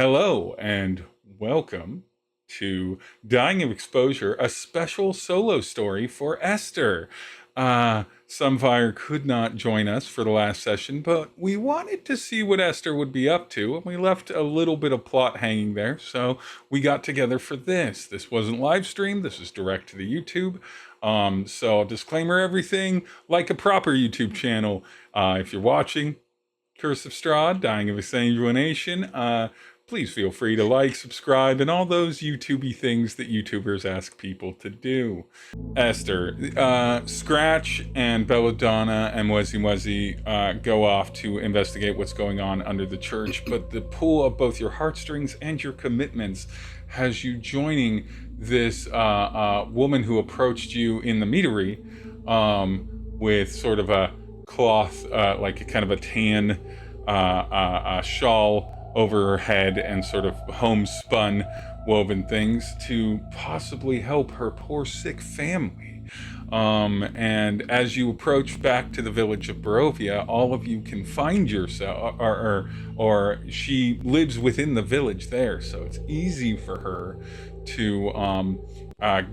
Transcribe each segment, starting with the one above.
Hello and welcome to Dying of Exposure, a special solo story for Esther. Sunfye could not join us for the last session, but we wanted to see what Esther would be up to, and we left a little bit of plot hanging there, so we got together for this. This wasn't live streamed, this is direct to the YouTube. So disclaimer everything, like a proper YouTube channel. If you're watching Curse of Strahd, Dying of Exsanguination, please feel free to like, subscribe, and all those YouTubey things that YouTubers ask people to do. Esther, Scratch and Belladonna and Wezzy go off to investigate what's going on under the church, but the pull of both your heartstrings and your commitments has you joining this woman who approached you in the meadery with sort of a cloth, like a kind of a tan shawl over her head and sort of homespun woven things to possibly help her poor sick family. And as you approach back to the village of Barovia, all of you can find yourself, or she lives within the village there, so it's easy for her to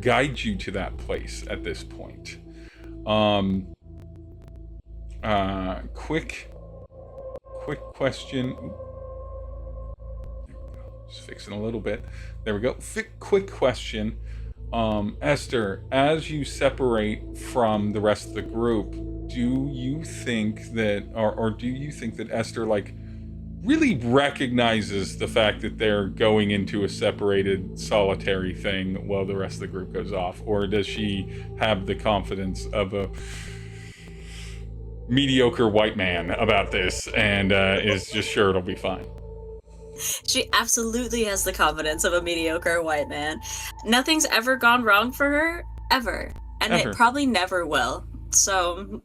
guide you to that place at this point. Quick question. Just fixing a little bit. There we go. Quick question. Esther, as you separate from the rest of the group, do you think that, or do you think that Esther, like, really recognizes the fact that they're going into a separated, solitary thing while the rest of the group goes off? Or does she have the confidence of a mediocre white man about this and is just sure it'll be fine? She absolutely has the confidence of a mediocre white man. Nothing's ever gone wrong for her, ever. And Ever. It probably never will. So,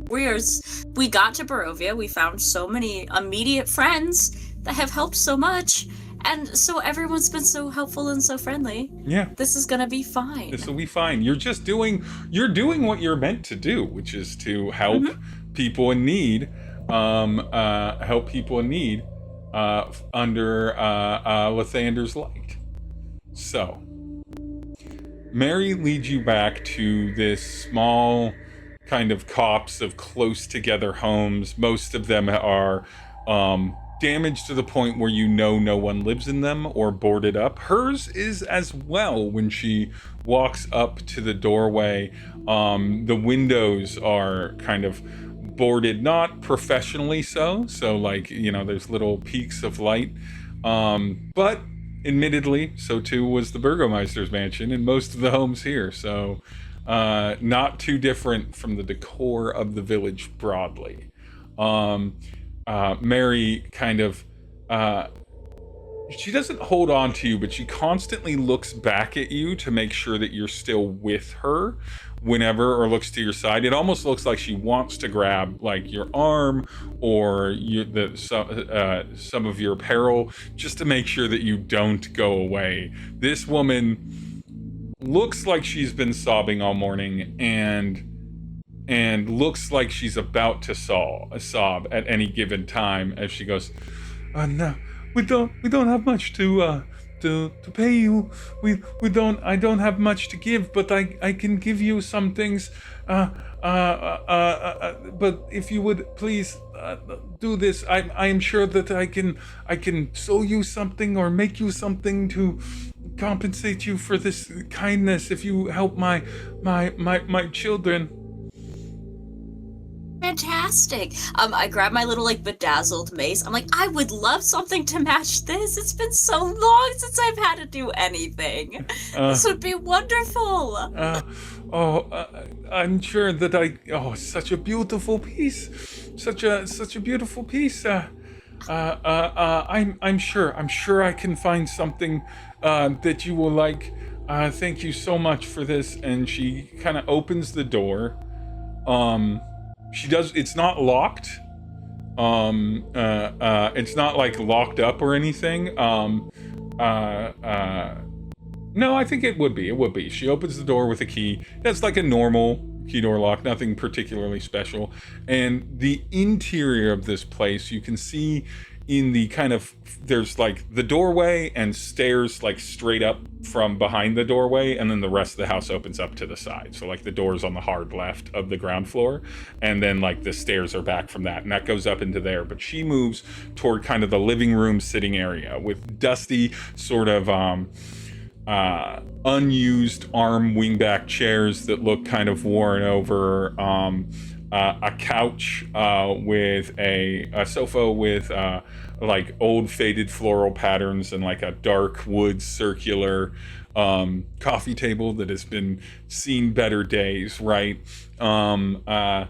we got to Barovia, we found so many immediate friends that have helped so much, and so everyone's been so helpful and so friendly. Yeah. This is gonna be fine. This will be fine. You're doing what you're meant to do, which is to help people in need, under Lathander's light. So, Mary leads you back to this small kind of copse of close together homes. Most of them are damaged to the point where you know no one lives in them or boarded up. Hers is as well. When she walks up to the doorway, the windows are kind of boarded, not professionally so like, you know, there's little peaks of light, but admittedly so too was the Burgomeister's mansion and most of the homes here, so not too different from the decor of the village broadly. Mary kind of she doesn't hold on to you, but she constantly looks back at you to make sure that you're still with her whenever, or looks to your side. It almost looks like she wants to grab like your arm or some of your apparel just to make sure that you don't go away. This woman looks like she's been sobbing all morning and looks like she's about to sob at any given time as she goes, no, we don't have much to pay you. I don't have much to give, but I can give you some things. But if you would please do this, I am sure that I can sew you something or make you something to compensate you for this kindness if you help my children. Fantastic. I grabbed my little like bedazzled mace. I'm like, I would love something to match this. It's been so long since I've had to do anything. This would be wonderful. I'm sure that such a beautiful piece. Such a beautiful piece. I'm sure I can find something that you will like. Thank you so much for this. And she kind of opens the door. It's not locked. It's not like locked up or anything. No, I think it would be. She opens the door with a key. That's like a normal key door lock, nothing particularly special. And the interior of this place, you can see in the kind of, there's like the doorway and stairs like straight up from behind the doorway, and then the rest of the house opens up to the side. So like the door's on the hard left of the ground floor, and then like the stairs are back from that, and that goes up into there. But she moves toward kind of the living room sitting area with dusty sort of unused arm wingback chairs that look kind of worn over, a couch with a sofa with like old faded floral patterns, and like a dark wood circular coffee table that has been seen better days, right? A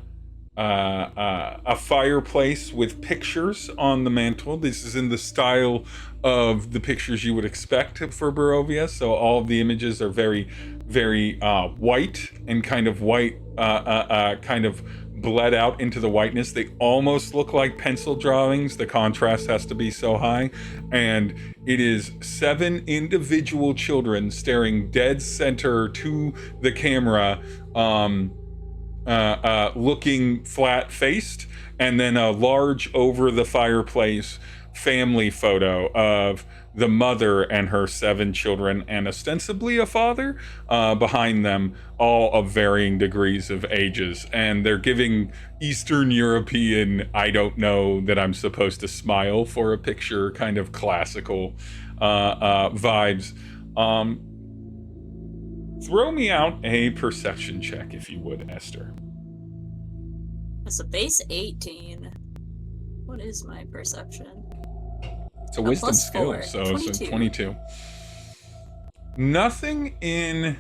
fireplace with pictures on the mantle. This is in the style of the pictures you would expect for Barovia. So all of the images are very, very white, and kind of white, kind of bled out into the whiteness. They almost look like pencil drawings. The contrast has to be so high. And it is 7 individual children staring dead center to the camera, looking flat-faced, and then a large over the fireplace family photo of the mother and her 7 children, and ostensibly a father behind them, all of varying degrees of ages. And they're giving Eastern European, I don't know that I'm supposed to smile for a picture, kind of classical vibes. Throw me out a perception check, if you would, Esther. It's a base 18. What is my perception? It's a wisdom skill, so 22. Nothing in...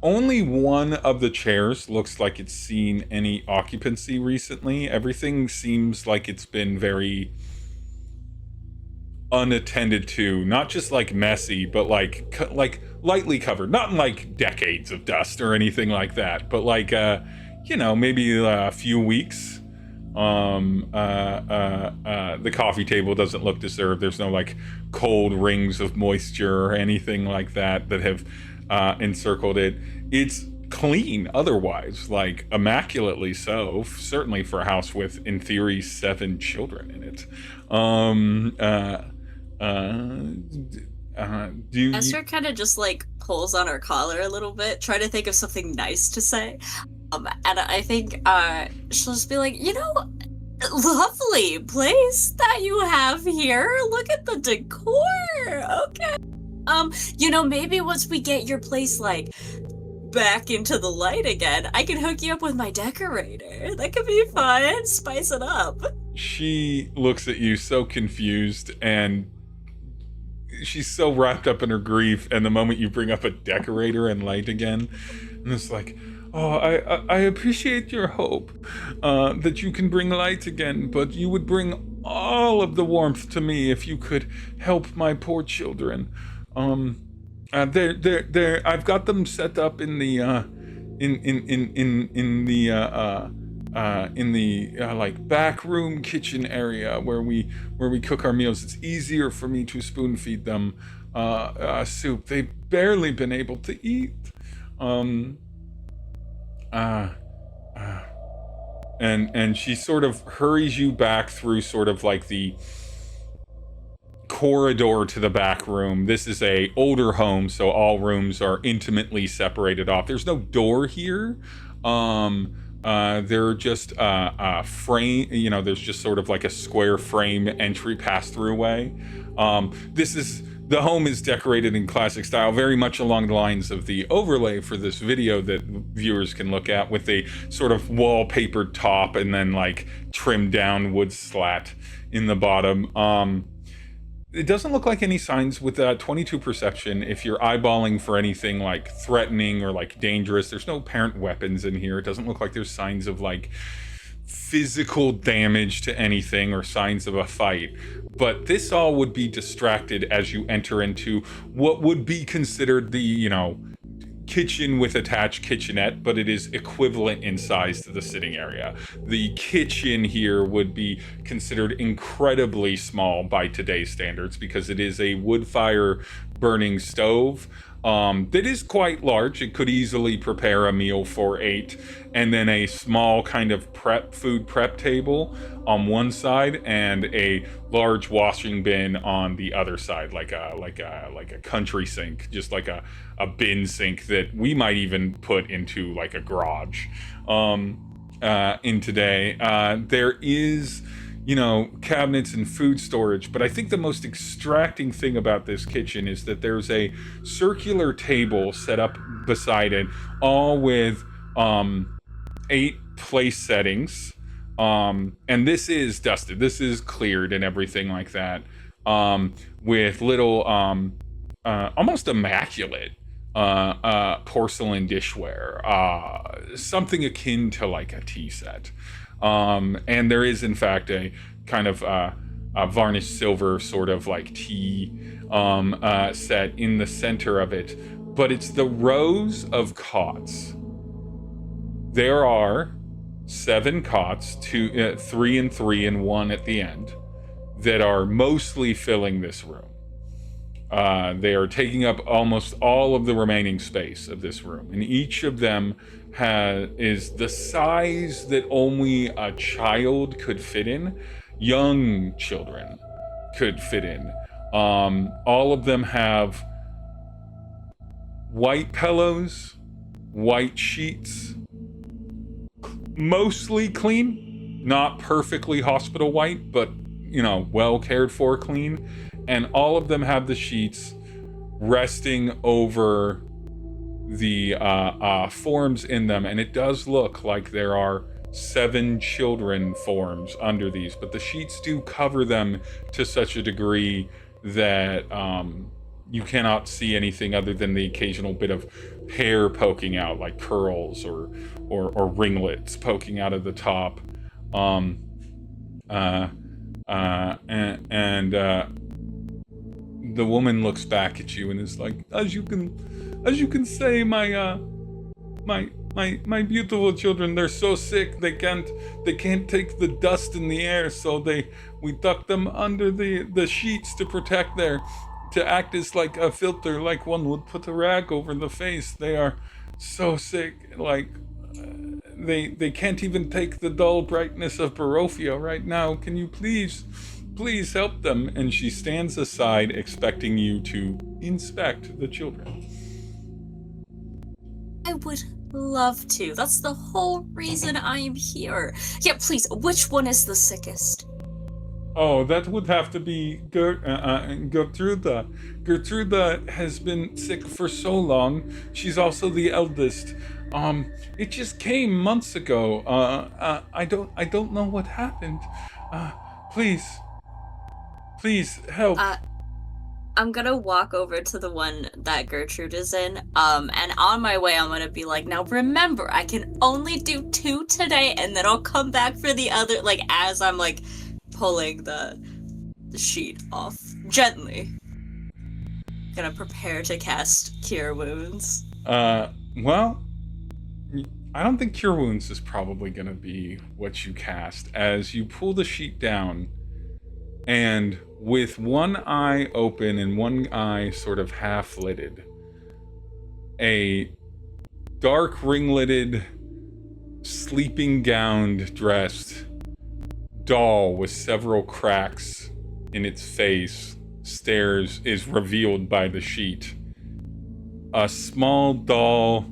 Only one of the chairs looks like it's seen any occupancy recently. Everything seems like it's been very unattended to. Not just like messy, but like lightly covered. Not in like decades of dust or anything like that, but like maybe a few weeks. The coffee table doesn't look disturbed. There's no like cold rings of moisture or anything like that have encircled it. It's clean otherwise, like immaculately so, certainly for a house with, in theory, 7 children in it. Esther kind of just like pulls on her collar a little bit, trying to think of something nice to say. And I think she'll just be like, lovely place that you have here. Look at the decor. Okay. Maybe once we get your place like back into the light again, I can hook you up with my decorator. That could be fun. Spice it up. She looks at you so confused, and she's so wrapped up in her grief, and the moment you bring up a decorator and light again, and it's like, oh, I appreciate your hope that you can bring light again, but you would bring all of the warmth to me if you could help my poor children. I've got them set up in the like back room kitchen area where we cook our meals. It's easier for me to spoon feed them soup. They've barely been able to eat. And she sort of hurries you back through sort of like the corridor to the back room. This is a older home, so all rooms are intimately separated off. There's no door here. They're just a frame, there's just sort of like a square frame entry pass-through way. The home is decorated in classic style, very much along the lines of the overlay for this video that viewers can look at, with a sort of wallpapered top and then like trimmed down wood slat in the bottom. It doesn't look like any signs with 22 perception. If you're eyeballing for anything like threatening or like dangerous, there's no apparent weapons in here. It doesn't look like there's signs of like physical damage to anything or signs of a fight. But this all would be distracted as you enter into what would be considered the, kitchen with attached kitchenette, but it is equivalent in size to the sitting area. The kitchen here would be considered incredibly small by today's standards because it is a wood fire burning stove. that is quite large. It could easily prepare a meal for 8, and then a small kind of food prep table on one side, and a large washing bin on the other side, like a country sink, just like a bin sink that we might even put into like a garage. In today, there is, cabinets and food storage, but I think the most extracting thing about this kitchen is that there's a circular table set up beside it, all with 8 place settings, and this is dusted, this is cleared and everything like that, with little almost immaculate porcelain dishware, something akin to like a tea set. And there is in fact a kind of a varnished silver sort of like tea set in the center of it, but it's the rows of cots. There are 7 cots, 3 and 3 and 1 at the end, that are mostly filling this room. They are taking up almost all of the remaining space of this room, and each of them is the size that only a child could fit in, young children could fit in. All of them have white pillows, white sheets, mostly clean, not perfectly hospital white, but well cared for, clean. And all of them have the sheets resting over the forms in them, and it does look like there are 7 children forms under these, but the sheets do cover them to such a degree that you cannot see anything other than the occasional bit of hair poking out, like curls or ringlets poking out of the top. The woman looks back at you and is like, as you can say, my beautiful children, they're so sick they can't take the dust in the air, so we tuck them under the sheets to act as like a filter, like one would put a rag over the face. They are so sick, like they can't even take the dull brightness of Barovia right now. Can you please help them? And she stands aside, expecting you to inspect the children. I would love to. That's the whole reason I am here. Yeah, please, which one is the sickest? Oh, that would have to be Gertruda. Gertruda has been sick for so long. She's also the eldest. It just came months ago. I don't know what happened. Please help. I'm gonna walk over to the one that Gertrude is in, and on my way I'm gonna be like, now remember, I can only do 2 today, and then I'll come back for the other, like, as I'm, like, pulling the sheet off gently. Gonna prepare to cast Cure Wounds. Well, I don't think Cure Wounds is probably gonna be what you cast, as you pull the sheet down, and with one eye open and one eye sort of half-lidded, a dark ringleted, sleeping-gowned dressed doll with several cracks in its face is revealed by the sheet. A small doll,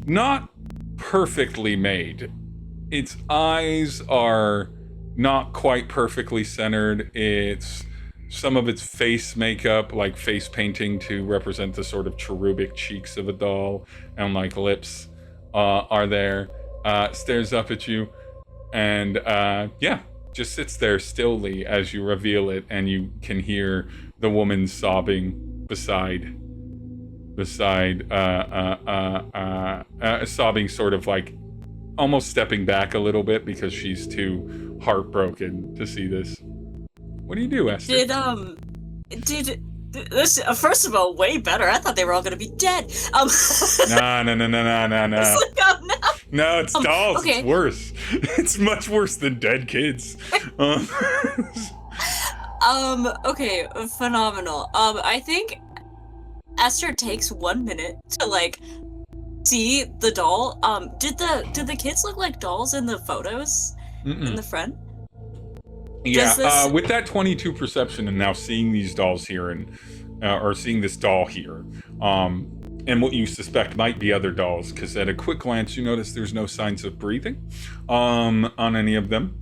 not perfectly made. Its eyes are not quite perfectly centered. Some of its face makeup, like face painting to represent the sort of cherubic cheeks of a doll, and like lips are there, stares up at you, and just sits there stilly as you reveal it, and you can hear the woman sobbing sobbing, sort of like almost stepping back a little bit because she's too heartbroken to see this. What do you do, Esther? Did this, first of all, way better. I thought they were all gonna be dead. No. It's like, oh, no. No, it's dolls. Okay. It's worse. It's much worse than dead kids. Okay, phenomenal. I think Esther takes 1 minute to like see the doll. Did the kids look like dolls in the photos in the Mm-mm. front? Does Yeah, this with that 22 perception and now seeing these dolls here and or seeing this doll here, and what you suspect might be other dolls, because at a quick glance you notice there's no signs of breathing on any of them.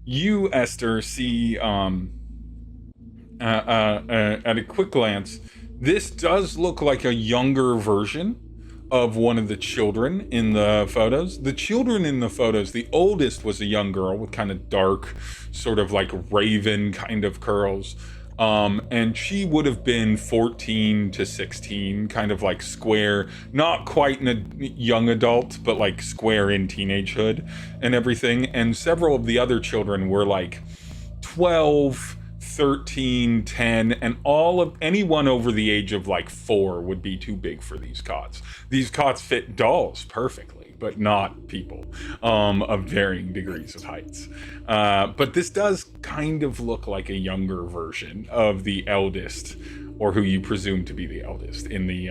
You, Esther, see at a quick glance, this does look like a younger version of one of the children in the photos. The children in the photos, the oldest was a young girl with kind of dark, sort of like raven kind of curls. And she would have been 14 to 16, kind of like square, not quite a young adult, but like square in teenagehood and everything. And several of the other children were like 12, 13, 10, and all of anyone over the age of like 4 would be too big for these cots. These cots fit dolls perfectly, but not people of varying degrees of heights. But this does kind of look like a younger version of the eldest, or who you presume to be the eldest in the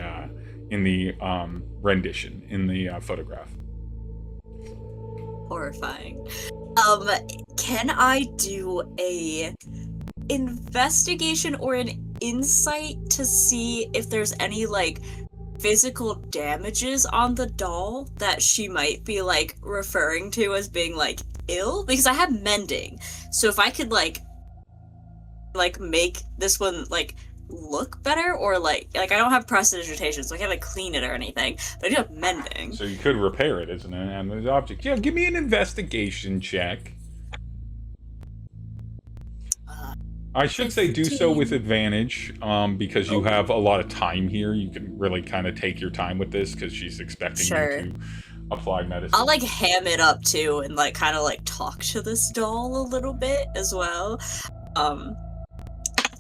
rendition in the photograph. horrifying? Can I do a investigation or an insight to see if there's any like physical damages on the doll that she might be like referring to as being like ill? Because I have mending, so if I could like make this one like look better, or like I don't have prestidigitation, so I can't like clean it or anything, but I do have mending. So you could repair it as an inanimate object. Yeah, give me an investigation check. I should say do so with advantage, because you have a lot of time here. You can really kind of take your time with this because she's expecting Sure. you to apply medicine. I'll like ham it up too and like kind of like talk to this doll a little bit as well.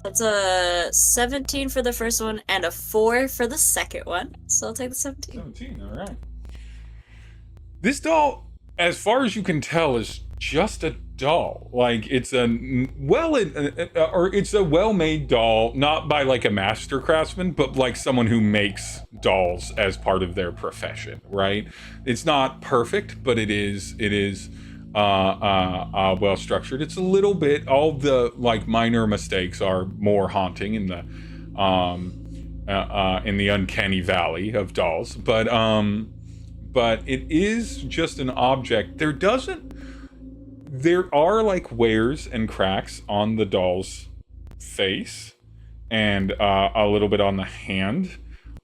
That's a 17 for the first one and a 4 for the second one. So I'll take the 17. 17, all right. This doll, as far as you can tell, is just a doll. Like it's it's a well-made doll, not by like a master craftsman, but like someone who makes dolls as part of their profession, right? It's not perfect, but it is well structured. It's a little bit, all the like minor mistakes are more haunting in the uncanny valley of dolls, but it is just an object. There are like wears and cracks on the doll's face and a little bit on the hand.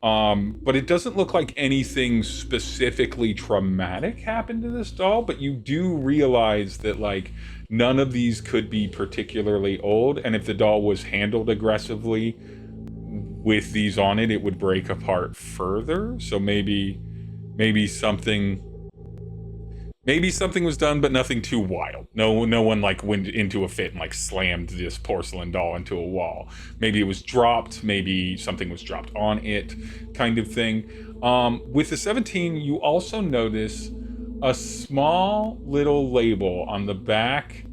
But it doesn't look like anything specifically traumatic happened to this doll, but you do realize that like none of these could be particularly old, and if the doll was handled aggressively with these on it, it would break apart further. So maybe something was done, but nothing too wild. No one like went into a fit and like slammed this porcelain doll into a wall. Maybe it was dropped, maybe something was dropped on it, kind of thing. With the 17, you also notice a small little label on the back,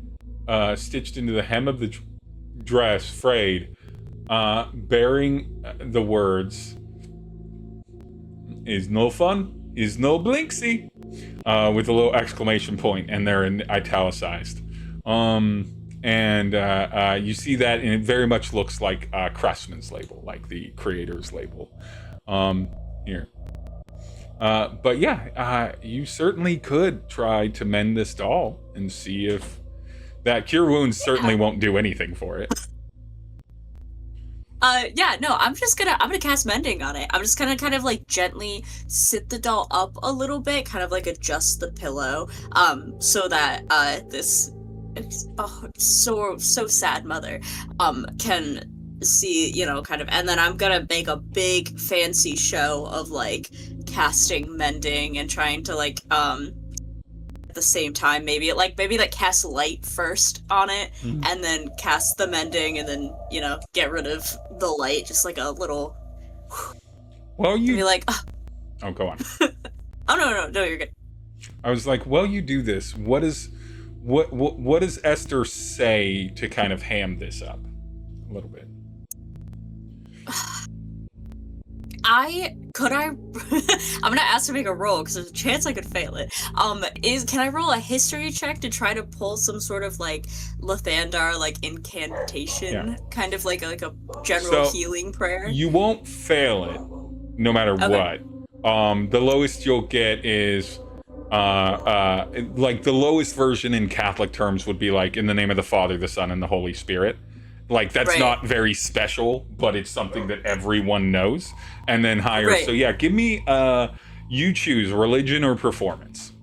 stitched into the hem of the dress, frayed, bearing the words, "Is no fun, is no blinksy," with a little exclamation point, and they're in italicized. You see that, and it very much looks like Craftsman's label, like the creator's label. Here. But yeah, you certainly could try to mend this doll and see if that cure wounds certainly won't do anything for it. Yeah, no, I'm gonna cast mending on it. I'm just gonna kind of like gently sit the doll up a little bit, kind of like adjust the pillow, so that this so sad mother can see, kind of, and then I'm gonna make a big fancy show of like casting mending and trying to like at the same time maybe cast light first on it, and then cast the mending, and then get rid of the light, just like a little. Well, you be like, oh, go on. Oh no, you're good. I was like, well, you do this. What does Esther say to kind of ham this up a little bit? I I'm gonna ask to make a roll because there's a chance I could fail it. Can I roll a history check to try to pull some sort of like Lathandar like incantation, kind of like a general healing prayer? You won't fail it, no matter what. The lowest you'll get is like the lowest version in Catholic terms would be like in the name of the Father, the Son, and the Holy Spirit. Like that's not very special, but it's something that everyone knows. And then higher. So yeah, give me you choose religion or performance.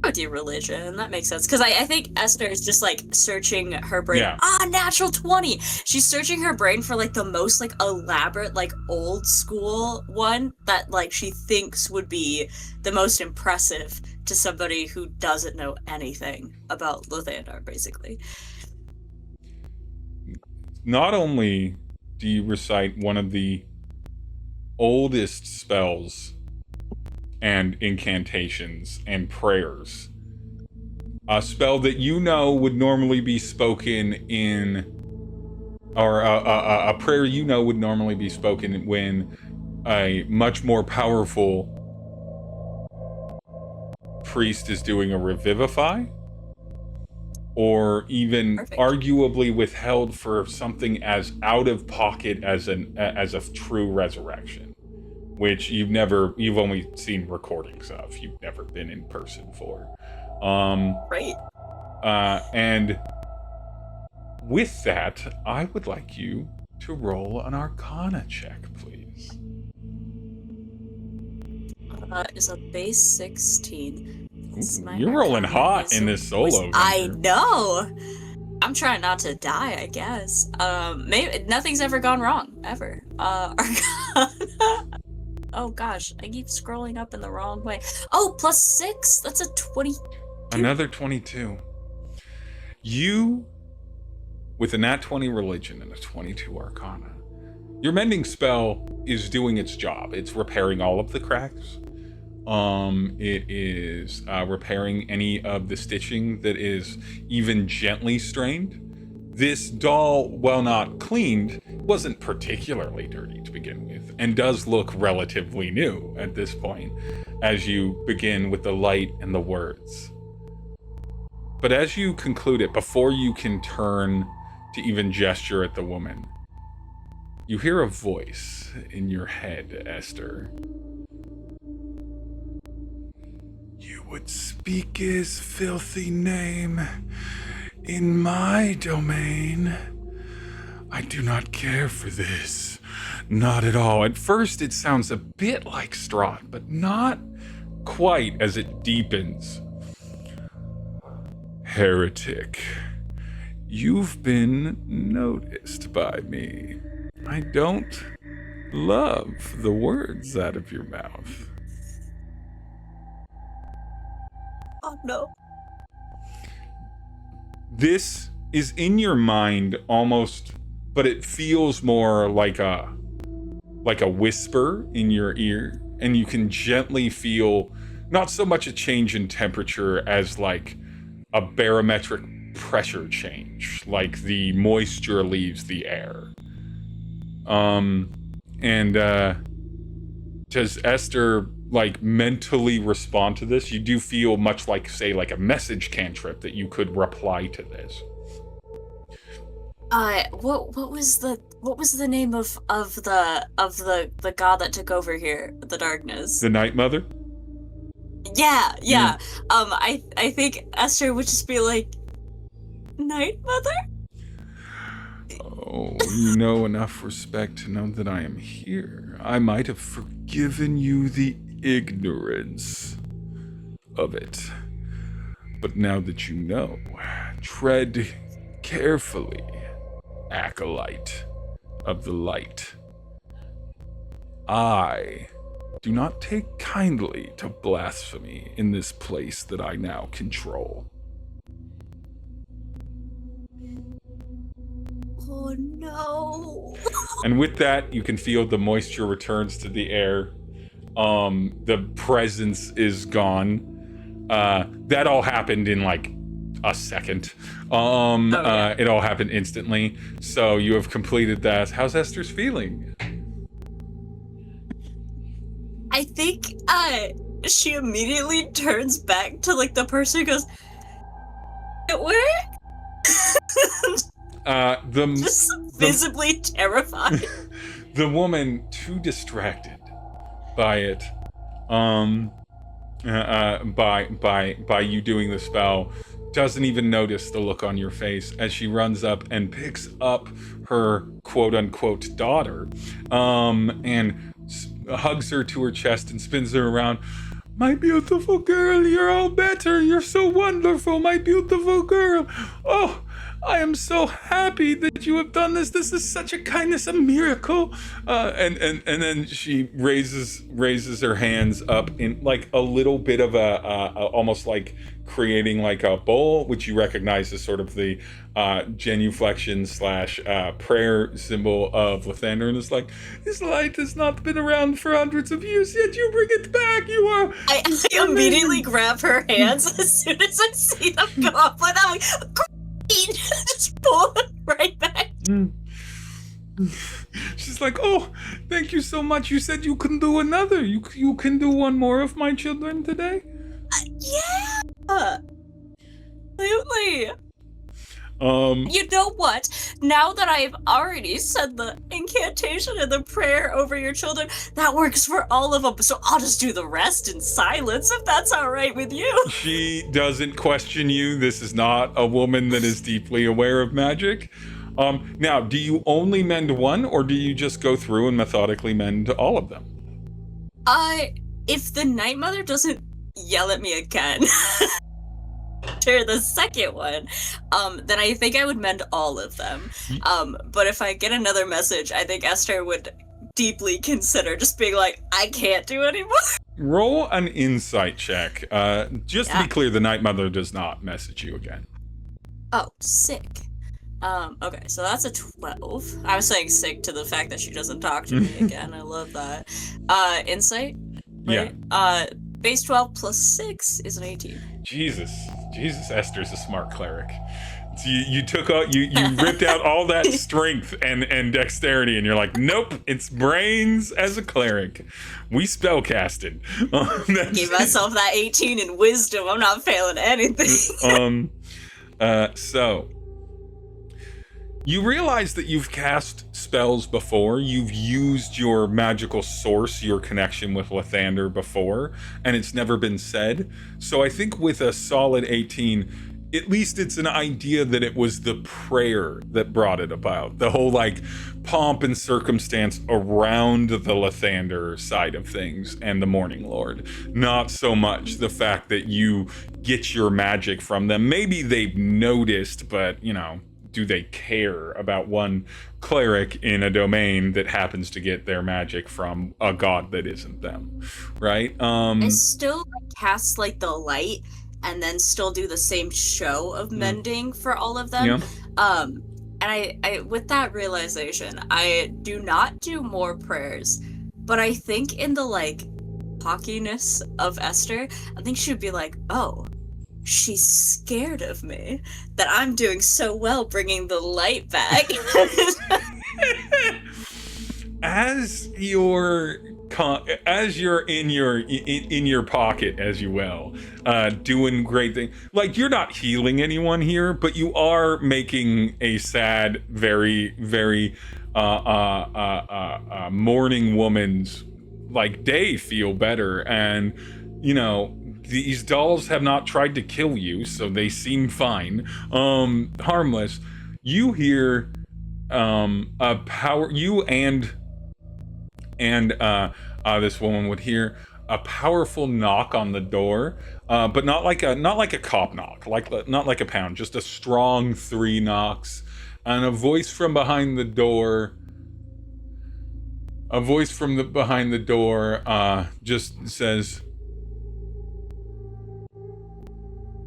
I would do religion. That makes sense. Because I think Esther is just like searching her brain. Yeah. Natural 20. She's searching her brain for like the most like elaborate, like old school one that like she thinks would be the most impressive to somebody who doesn't know anything about Lathandar, basically. Not only do you recite one of the oldest spells and incantations and prayers, a spell that you know would normally be spoken in, or a prayer you know would normally be spoken when a much more powerful priest is doing a revivify, or even arguably withheld for something as out of pocket as a true resurrection, which you've only seen recordings of. You've never been in person for. And with that, I would like you to roll an Arcana check, please. Is a base 16. You're rolling hot in this solo. I know. I'm trying not to die, I guess. Maybe nothing's ever gone wrong, ever. Arcana. Oh gosh, I keep scrolling up in the wrong way. Oh, +6. That's a 22. Another 22. You, with a nat 20 religion and a 22 Arcana, your mending spell is doing its job. It's repairing all of the cracks. It is repairing any of the stitching that is even gently strained. This doll, while not cleaned, wasn't particularly dirty to begin with, and does look relatively new at this point, as you begin with the light and the words. But as you conclude it, before you can turn to even gesture at the woman, you hear a voice in your head, Esther. You would speak his filthy name in my domain. I do not care for this. Not at all. At first it sounds a bit like Strahd, but not quite as it deepens. Heretic, you've been noticed by me. I don't love the words out of your mouth. Oh no. This is in your mind almost, but it feels more like a whisper in your ear, and you can gently feel not so much a change in temperature as like a barometric pressure change, like the moisture leaves the air. Does Esther like mentally respond to this? You do feel much like, say, like a message cantrip that you could reply to this. What was the name of the god that took over here, the darkness? The Night Mother? Yeah. I think Esther would just be like, Night Mother? Oh, you know enough respect to know that I am here. I might have forgiven you the ignorance of it. But now that you know, tread carefully, acolyte of the light. I do not take kindly to blasphemy in this place that I now control. Oh no. And with that, you can feel the moisture returns to the air. The presence is gone. That all happened in like a second. It all happened instantly. So you have completed that. How's Esther's feeling? I think she immediately turns back to like the person who goes, "It worked." Just visibly terrified. The woman, too distracted by it, by you doing the spell, doesn't even notice the look on your face as she runs up and picks up her quote-unquote daughter, and hugs her to her chest and spins her around. My beautiful girl, you're all better. You're so wonderful, my beautiful girl. Oh, I am so happy that you have done this. This is such a kindness, a miracle. And then she raises her hands up in like a little bit of a almost like creating like a bowl, which you recognize as sort of the genuflection / prayer symbol of Lathander, and it's like, this light has not been around for hundreds of years, yet you bring it back. You are. I immediately grab her hands as soon as I see them go up, but I'm like, just pull them right back. She's like, oh, thank you so much. You said you can do another. You can do one more of my children today? Yeah. Absolutely. You know what? Now that I've already said the incantation and the prayer over your children, that works for all of them. So I'll just do the rest in silence if that's all right with you. She doesn't question you. This is not a woman that is deeply aware of magic. Now, do you only mend one, or do you just go through and methodically mend all of them? If the Night Mother doesn't yell at me again after the second one, then I think I would mend all of them. But if I get another message, I think Esther would deeply consider just being like, I can't do anymore. Roll an insight check. Just to be clear, the Night Mother does not message you again. Oh, sick. Okay, so that's a 12. I was saying sick to the fact that she doesn't talk to me again. I love that. Insight? Right? Yeah. Base 12 plus 6 is an 18. Jesus, Esther's a smart cleric. So you took out, you ripped out all that strength and dexterity, and you're like, nope, it's brains as a cleric. We spellcasted. Give myself that 18 in wisdom. I'm not failing anything. So you realize that you've cast spells before. You've used your magical source, your connection with Lathander before, and it's never been said. So I think with a solid 18, at least it's an idea that it was the prayer that brought it about. The whole like pomp and circumstance around the Lathander side of things and the Morning Lord. Not so much the fact that you get your magic from them. Maybe they've noticed, but you know, do they care about one cleric in a domain that happens to get their magic from a god that isn't them, right? I still cast like the light and then still do the same show of mending for all of them. Yeah. And I with that realization, I do not do more prayers, but I think in the like cockiness of Esther, I think she would be like, oh, she's scared of me, that I'm doing so well bringing the light back. As you're in your pocket, as you will, doing great things. Like, you're not healing anyone here, but you are making a sad, very, very mourning woman's like day feel better. And you know, these dolls have not tried to kill you, so they seem fine, harmless. You hear a power. You and this woman would hear a powerful knock on the door, but not like a cop knock, not like a pound, just a strong 3 knocks, and a voice from behind the door. Just says,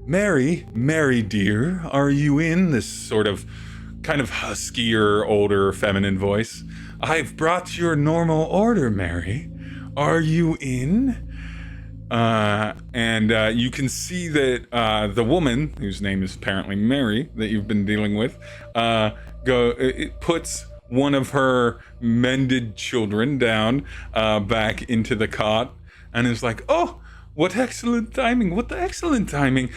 Mary dear, are you in? This sort of kind of huskier, older, feminine voice. I've brought your normal order, Mary. Are you in? And you can see that the woman, whose name is apparently Mary, that you've been dealing with, it puts one of her mended children down back into the cot, and is like, "Oh, what excellent timing! What the excellent timing!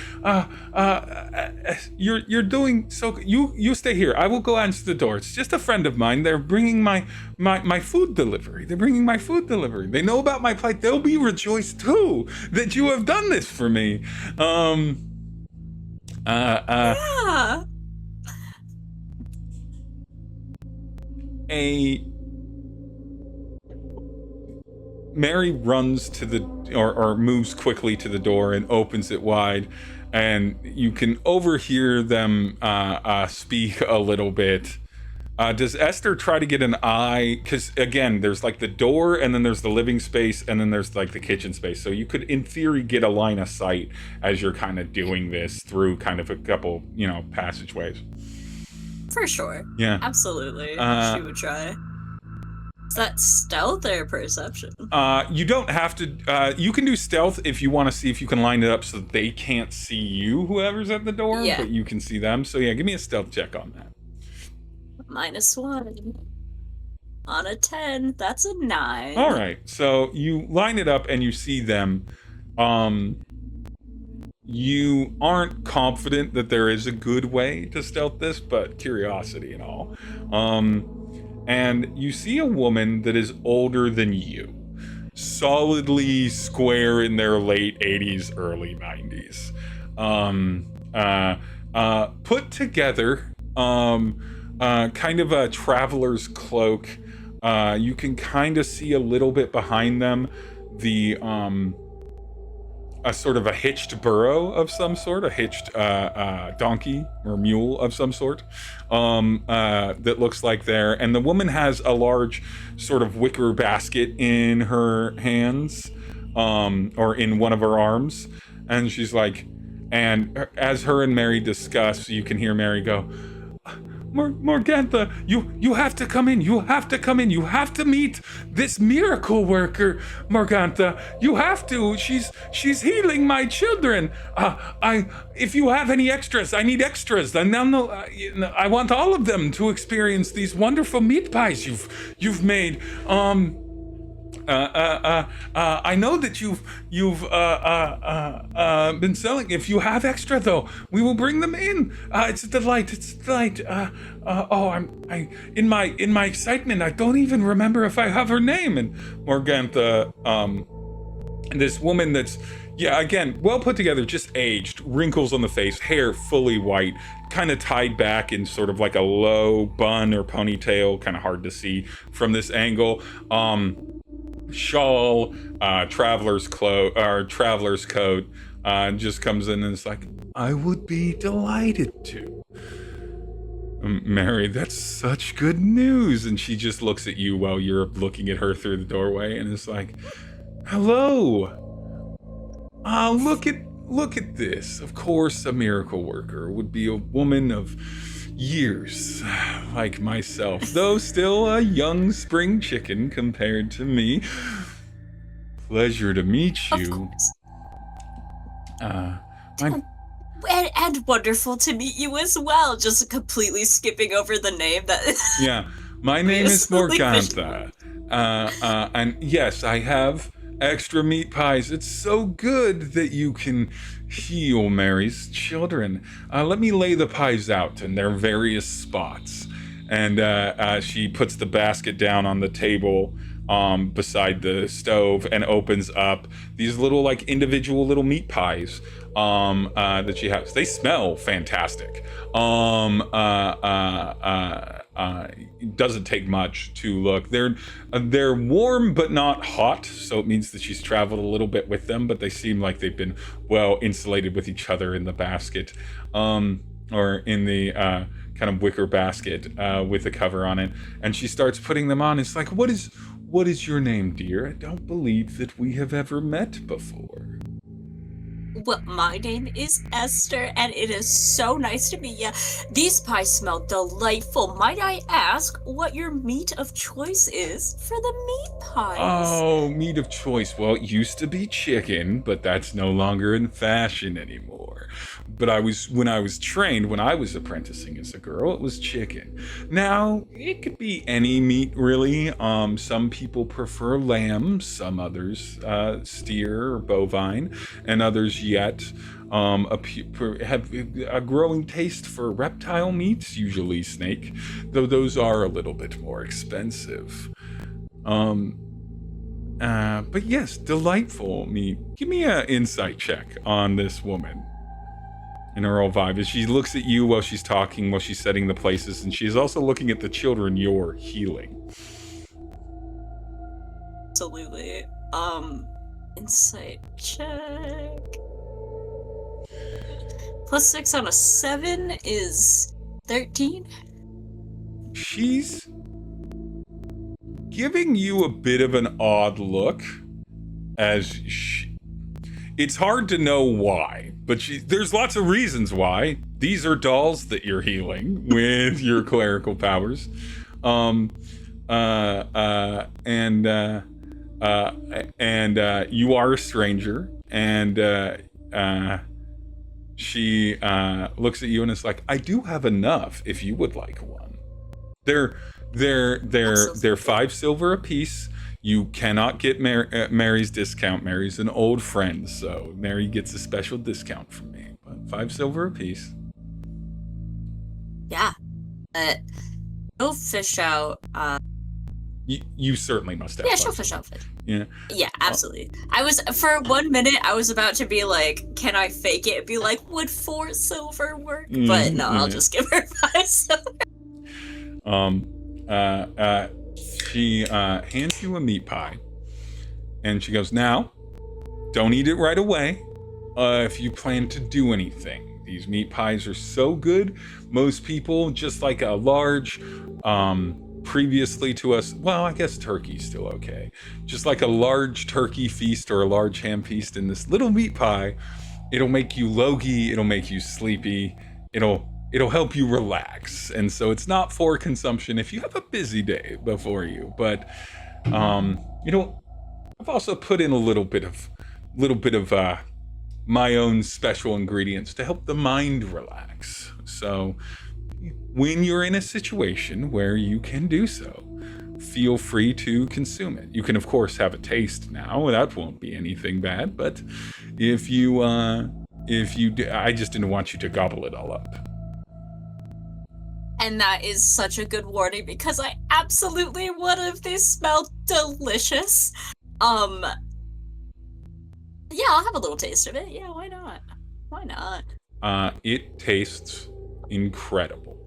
You're doing so. You stay here. I will go answer the door. It's just a friend of mine. They're bringing my food delivery. They're bringing my food delivery. They know about my plight. They'll be rejoiced too that you have done this for me." Yeah. Mary runs to the or moves quickly to the door and opens it wide, and you can overhear them speak a little bit. Does Esther try to get an eye? Because again, there's like the door, and then there's the living space, and then there's like the kitchen space. So you could, in theory, get a line of sight as you're kind of doing this through kind of a couple, passageways. For sure. Yeah. Absolutely. She would try. Is that stealth or perception? You don't have to. You can do stealth if you want to see if you can line it up so that they can't see you, whoever's at the door, Yeah. but you can see them. So yeah, give me a stealth check on that. -1. On a 10, that's a 9. All right. So you line it up and you see them. You aren't confident that there is a good way to stealth this, but curiosity and all. And you see a woman that is older than you, solidly square in their late 80s, early 90s. Put together, kind of a traveler's cloak. You can kind of see a little bit behind them a sort of a hitched burro of some sort, a hitched donkey or mule of some sort, that looks like there. And the woman has a large sort of wicker basket in her hands, or in one of her arms. And she's like, and as her and Mary discuss, you can hear Mary go, "Morgantha, you have to come in. You have to come in. You have to meet this miracle worker, Morgantha. You have to. She's healing my children. If you have any extras, I need extras. And now I want all of them to experience these wonderful meat pies you've made. I know that you've been selling. If you have extra, though, we will bring them in. It's a delight. It's a delight. In my excitement, I don't even remember if I have her name." And Morgantha, this woman that's, yeah, again, well put together, just aged, wrinkles on the face, hair fully white, kind of tied back in sort of like a low bun or ponytail, kind of hard to see from this angle. Shawl, traveler's cloak or traveler's coat, just comes in and is like, "I would be delighted to." "Mary, that's such good news." And she just looks at you while you're looking at her through the doorway and is like, "Hello. Look at this. Of course, a miracle worker would be a woman of years, like myself, though still a young spring chicken compared to me. Pleasure to meet you." And wonderful to meet you as well. Just completely skipping over the name that. Yeah, my name is Morgantha. And yes, I have extra meat pies. It's so good that you can heal Mary's children. Let me lay the pies out in their various spots. And she puts the basket down on the table beside the stove and opens up these little like individual little meat pies that she has. They smell fantastic. It doesn't take much to look. They're warm but not hot, so it means that she's traveled a little bit with them, but they seem like they've been well insulated with each other in the basket, or in the kind of wicker basket with the cover on it. And she starts putting them on. It's like, what is your name, dear? I don't believe that we have ever met before." Well, my name is Esther, and it is so nice to meet you. These pies smell delightful. Might I ask what your meat of choice is for the meat pies? Oh, meat of choice. Well, it used to be chicken, but that's no longer in fashion anymore. But when I was trained, when I was apprenticing as a girl, it was chicken. Now, it could be any meat, really. Some people prefer lamb, some others steer or bovine, and others yet have a growing taste for reptile meats, usually snake, though those are a little bit more expensive. But yes, delightful meat. Give me an insight check on this woman and her whole vibe as she looks at you while she's talking, while she's setting the places, and she's also looking at the children you're healing. Absolutely. Insight check. +6 on a 7 is 13. She's giving you a bit of an odd look as it's hard to know why, but there's lots of reasons why. These are dolls that you're healing with your clerical powers. And you are a stranger, and she looks at you and is like, I do have enough if you would like one. They're 5 silver apiece. You cannot get Mary's discount. Mary's an old friend, so Mary gets a special discount from me. But 5 silver apiece. Yeah. She'll fish out. You certainly must have. Yeah, she'll fish out fish. Yeah. Yeah, absolutely. I was, for 1 minute, I was about to be like, can I fake it? Be like, would 4 silver work? But no, I'll just give her 5 silver. She hands you a meat pie, and she goes, now, don't eat it right away if you plan to do anything. These meat pies are so good. Most people, just like a large, previously to us, well, I guess turkey's still okay. Just like a large turkey feast or a large ham feast, in this little meat pie, it'll make you logy, it'll make you sleepy, it'll help you relax. And so it's not for consumption if you have a busy day before you. But I've also put in a little bit of my own special ingredients to help the mind relax. So when you're in a situation where you can do so, feel free to consume it. You can of course have a taste now. That won't be anything bad. But if you do, I just didn't want you to gobble it all up. And that is such a good warning because I absolutely would have. They smell delicious. Yeah, I'll have a little taste of it. Yeah, why not? Why not? It tastes incredible.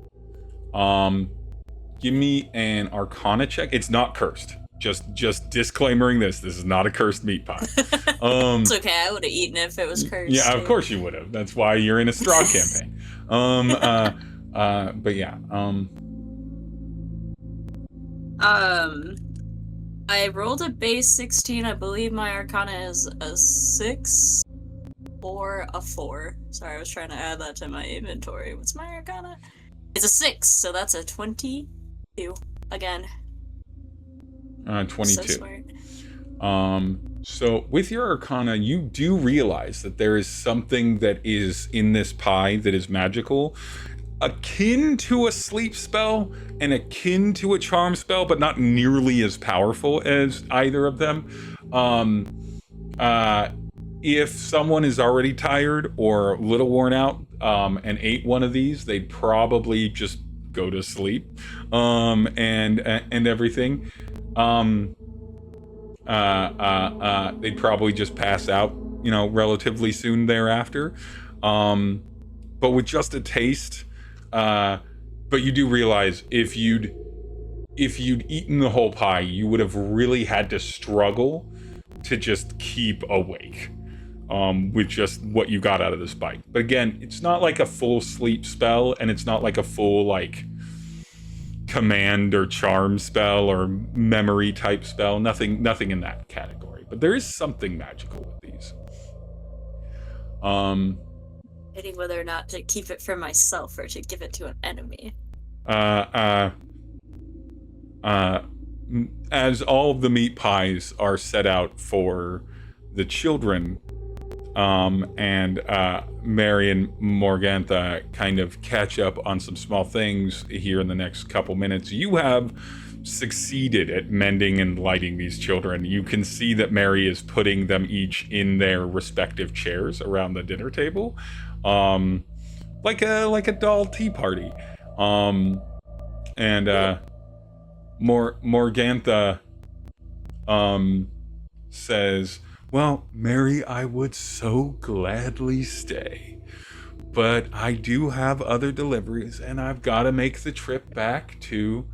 Give me an Arcana check. It's not cursed. Just disclaimering this. This is not a cursed meat pie. It's okay. I would have eaten it if it was cursed. Yeah, of course you would have. That's why you're in a Strahd campaign. But yeah. I rolled a base 16. I believe my Arcana is a 6 or a 4. Sorry, I was trying to add that to my inventory. What's my Arcana? It's a 6, so that's a 22 again. 22. So smart. So with your Arcana, you do realize that there is something that is in this pie that is magical, akin to a sleep spell and akin to a charm spell, but not nearly as powerful as either of them. If someone is already tired or a little worn out and ate one of these, they'd probably just go to sleep and everything. They'd probably just pass out, relatively soon thereafter. But with just a taste, but you do realize if you'd eaten the whole pie, you would have really had to struggle to just keep awake with just what you got out of this bite. But again, it's not like a full sleep spell, and it's not like a full command or charm spell or memory type spell. Nothing in that category. But there is something magical with these. Um, Debating whether or not to keep it for myself or to give it to an enemy. uh, uh, as all of the meat pies are set out for the children, and Mary and Morgantha kind of catch up on some small things here in the next couple minutes. You have succeeded at mending and lighting these children. You can see that Mary is putting them each in their respective chairs around the dinner table, like a doll tea party. And Morgantha says, "Well, Mary, I would so gladly stay, but I do have other deliveries, and I've got to make the trip back to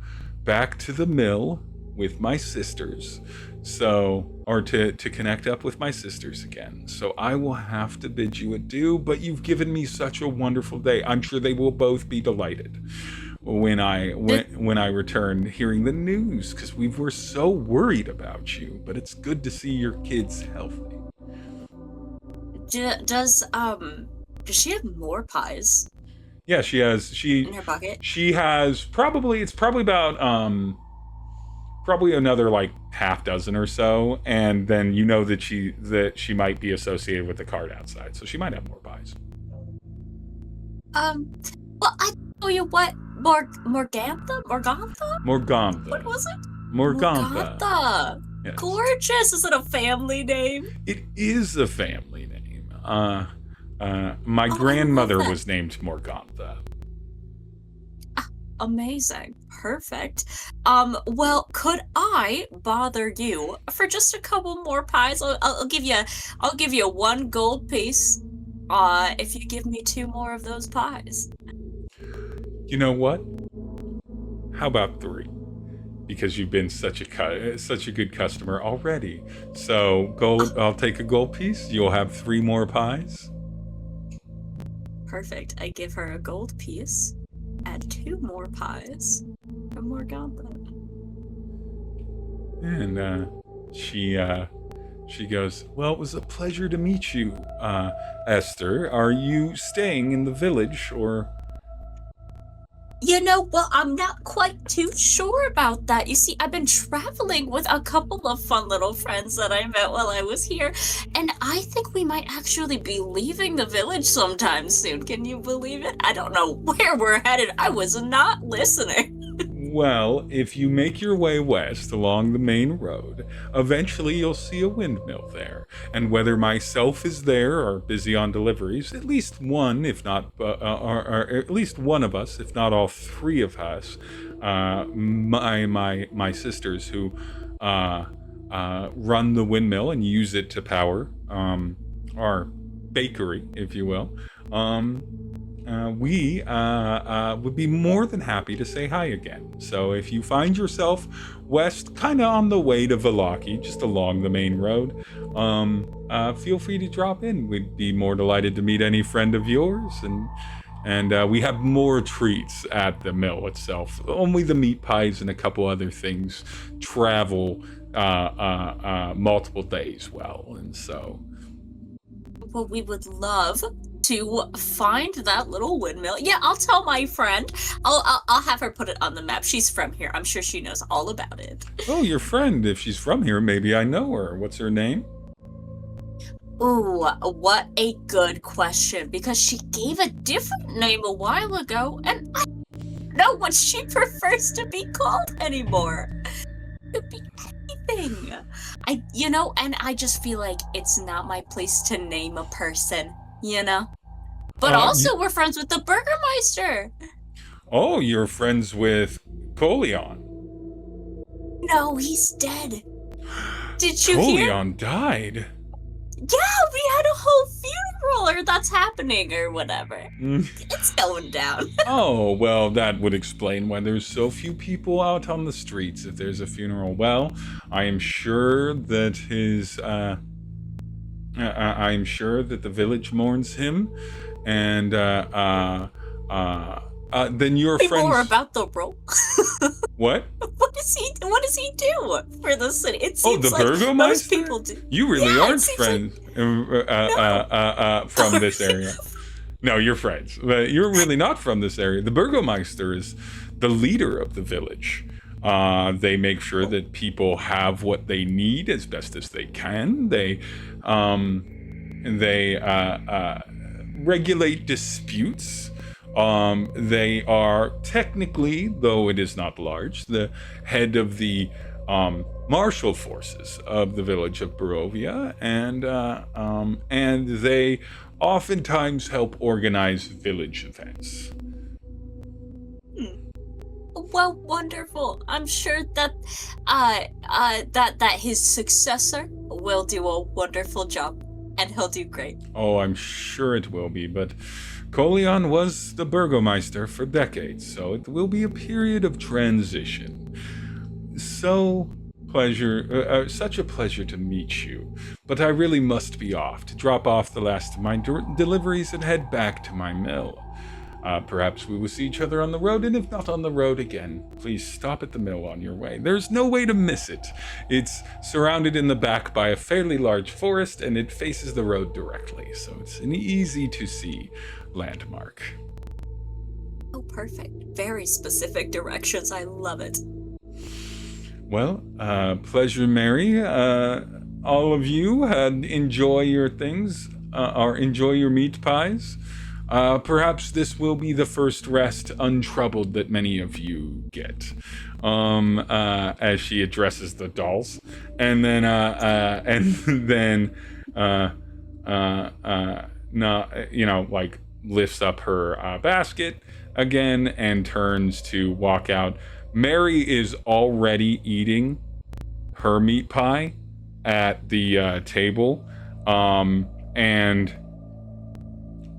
the mill with my sisters. Or to connect up with my sisters again. So I will have to bid you adieu, but you've given me such a wonderful day. I'm sure they will both be delighted when I return hearing the news, because we were so worried about you, but it's good to see your kids healthy." Does she have more pies? Yeah, she has. In her pocket. She has probably about probably another like half dozen or so, and then you know that she might be associated with the card outside, so she might have more pies. Well, I tell you what, Morgantha? What was it? Morgantha. Yes. Gorgeous. Is it a family name? It is a family name. My grandmother was named Morgantha. Amazing. Perfect. Well, could I bother you for just a couple more pies? I'll give you 1 gold piece, if you give me 2 more of those pies. You know what? How about 3? Because you've been such a good customer already. So I'll take a gold piece. You'll have 3 more pies. Perfect. I give her a gold piece. Add 2 more pies from Morgantha. And she goes, "Well, it was a pleasure to meet you, Esther. Are you staying in the village, or?" Well, I'm not quite too sure about that. You see, I've been traveling with a couple of fun little friends that I met while I was here, and I think we might actually be leaving the village sometime soon. Can you believe it? I don't know where we're headed. I was not listening. Well, if you make your way west along the main road, eventually you'll see a windmill there. And whether myself is there or busy on deliveries, at least one, if not, or at least one of us, if not all 3 of us, my sisters who run the windmill and use it to power our bakery, if you will. We would be more than happy to say hi again. So if you find yourself west, kind of on the way to Vallaki, just along the main road, feel free to drop in. We'd be more delighted to meet any friend of yours, and we have more treats at the mill itself. Only the meat pies and a couple other things travel multiple days well, and so. Well, we would love to find that little windmill. Yeah, I'll tell my friend. I'll have her put it on the map. She's from here. I'm sure she knows all about it. Oh, your friend. If she's from here, maybe I know her. What's her name? Ooh, what a good question, because she gave a different name a while ago, and I don't know what she prefers to be called anymore. It could be anything. And I just feel like it's not my place to name a person, But also, we're friends with the Burgermeister. Oh, you're friends with Coleon. No, he's dead. Did you hear? Coleon died? Yeah, we had a whole funeral, or that's happening, or whatever. It's going down. Oh, well, that would explain why there's so few people out on the streets if there's a funeral. Well, I am sure that I'm sure that the village mourns him, and then your friends. More about the role. What? What What does he do for the city? It Oh, seems the like most Burgomeister? people do. You really Yeah, it aren't seems like friends no. from this area. No, you're friends, but you're really not from this area. The Burgomeister is the leader of the village. They make sure that people have what they need as best as they can. They regulate disputes. They are technically, though it is not large, the head of the martial forces of the village of Barovia, and they oftentimes help organize village events. Well, wonderful. I'm sure that that his successor will do a wonderful job, and he'll do great. Oh, I'm sure it will be, but Colion was the Burgomeister for decades, so it will be a period of transition. Such a pleasure to meet you, but I really must be off to drop off the last of my deliveries and head back to my mill. Perhaps we will see each other on the road, and if not on the road again, please stop at the mill on your way. There's no way to miss it. It's surrounded in the back by a fairly large forest, and it faces the road directly, so it's an easy-to-see landmark. Oh, perfect. Very specific directions. I love it. Well, pleasure, Mary. All of you enjoy your things, or enjoy your meat pies. Perhaps this will be the first rest untroubled that many of you get. As she addresses the dolls, and then lifts up her basket again and turns to walk out. Mary is already eating her meat pie at the table, and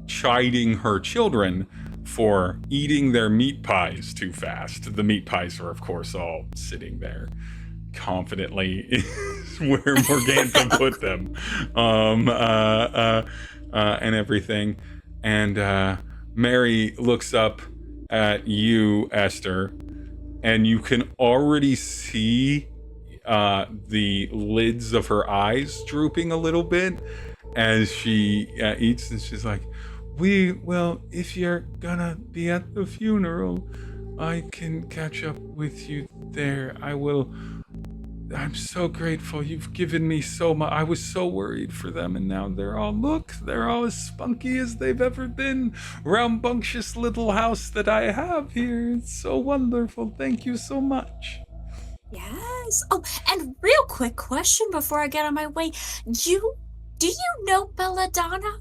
chiding her children for eating their meat pies too fast. The meat pies are, of course, all sitting there confidently where Morgantha put them, and everything. And Mary looks up at you, Esther, and you can already see the lids of her eyes drooping a little bit as she eats, and she's like, well, if you're gonna be at the funeral, I can catch up with you there. I will. I'm so grateful. You've given me so much. I was so worried for them, and now they're all as spunky as they've ever been. Rambunctious little house that I have here. It's so wonderful. Thank you so much. Yes. Oh, and real quick question before I get on my way. Do you know Belladonna?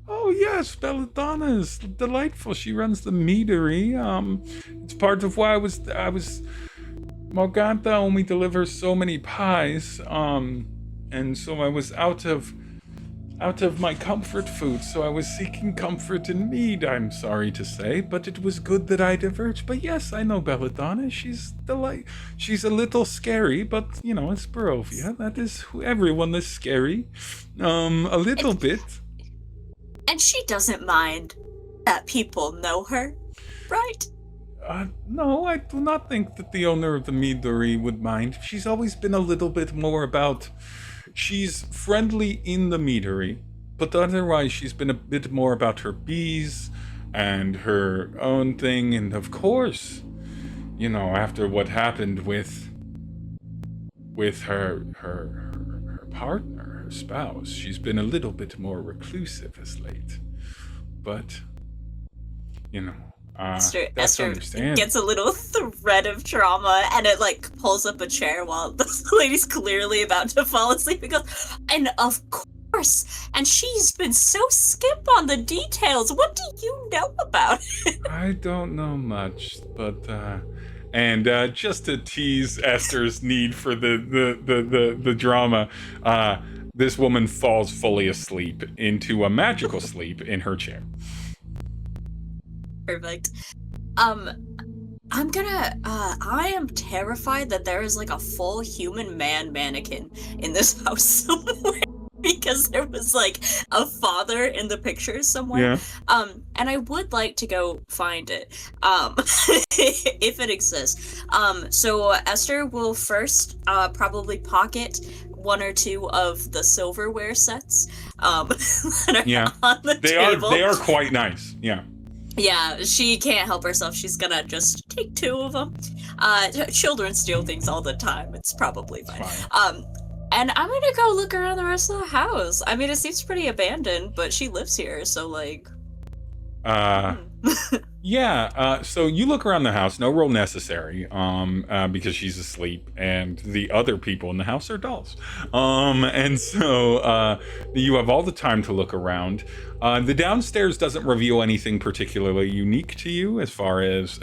Oh yes, Belladonna is delightful. She runs the meadery. It's part of why I was Morgantha only delivers so many pies. And so I was out of my comfort food, so I was seeking comfort in mead, I'm sorry to say, but it was good that I diverged. But yes, I know Belladonna. She's a little scary, but it's Barovia. That is, everyone is scary. A little bit. And she doesn't mind that people know her, right? No, I do not think that the owner of the meadery would mind. She's always been a little bit more about... She's friendly in the meadery, but otherwise she's been a bit more about her bees and her own thing. And of course, after what happened with her partner, her spouse, she's been a little bit more reclusive as late. But, Esther understandable. gets a little thread of trauma, and it pulls up a chair while the lady's clearly about to fall asleep and goes, and of course, and she's been so skimp on the details. What do you know about it? I don't know much, but and just to tease Esther's need for the drama, this woman falls fully asleep into a magical sleep in her chair. Perfect. I am terrified that there is a full human man mannequin in this house somewhere. because there was like a father in the picture somewhere. Yeah. And I would like to go find it, if it exists. So Esther will first probably pocket one or two of the silverware sets that are Yeah. on the table. They are quite nice. Yeah. Yeah, she can't help herself. She's gonna just take two of them. Children steal things all the time. It's probably fine. And I'm gonna go look around the rest of the house. I mean, it seems pretty abandoned, but she lives here, so like. Yeah. So you look around the house. No roll necessary. Because she's asleep, and the other people in the house are dolls. And so you have all the time to look around. The downstairs doesn't reveal anything particularly unique to you, as far as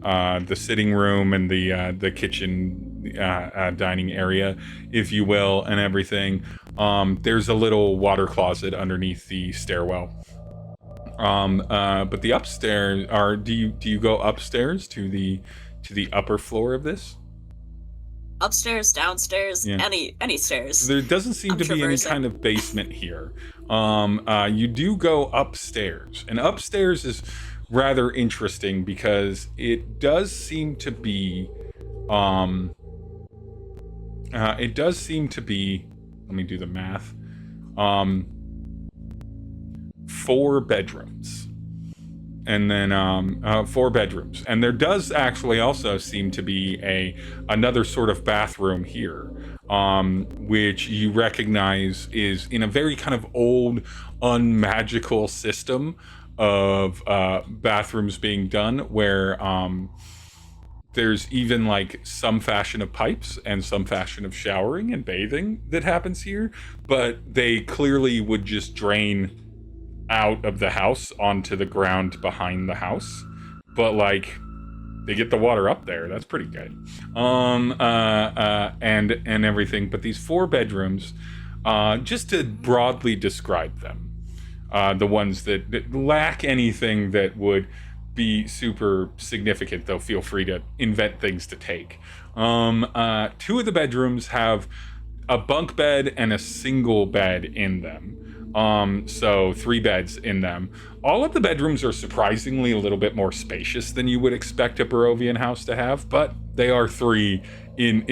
the sitting room and the kitchen, dining area, if you will, and everything. There's a little water closet underneath the stairwell. But the upstairs are. Do you go upstairs to the upper floor of this? Upstairs, downstairs, Yeah. any stairs. There doesn't seem I'm to be any traversing. kind of basement here. You do go upstairs, and upstairs is rather interesting because it does seem to be. It does seem to be. Let me do the math. 4 bedrooms. And then 4 bedrooms, and there does actually also seem to be another sort of bathroom here, which you recognize is in a very kind of old, unmagical system of bathrooms being done, where there's even like some fashion of pipes and some fashion of showering and bathing that happens here, but they clearly would just drain out of the house onto the ground behind the house, but like they get the water up there. That's pretty good. And everything. But these 4 bedrooms, just to broadly describe them, the ones that lack anything that would be super significant, though feel free to invent things to take. 2 of the bedrooms have a bunk bed and a single bed in them. So 3 beds in them. All of the bedrooms are surprisingly a little bit more spacious than you would expect a Barovian house to have, but they are 3 in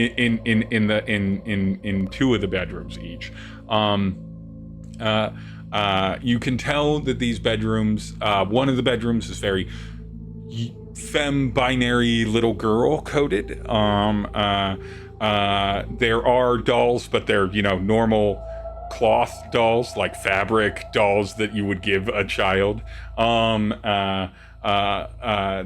2 of the bedrooms each. You can tell that these bedrooms, one of the bedrooms is very femme binary little girl coded. There are dolls, but they're, normal cloth dolls, like fabric dolls that you would give a child.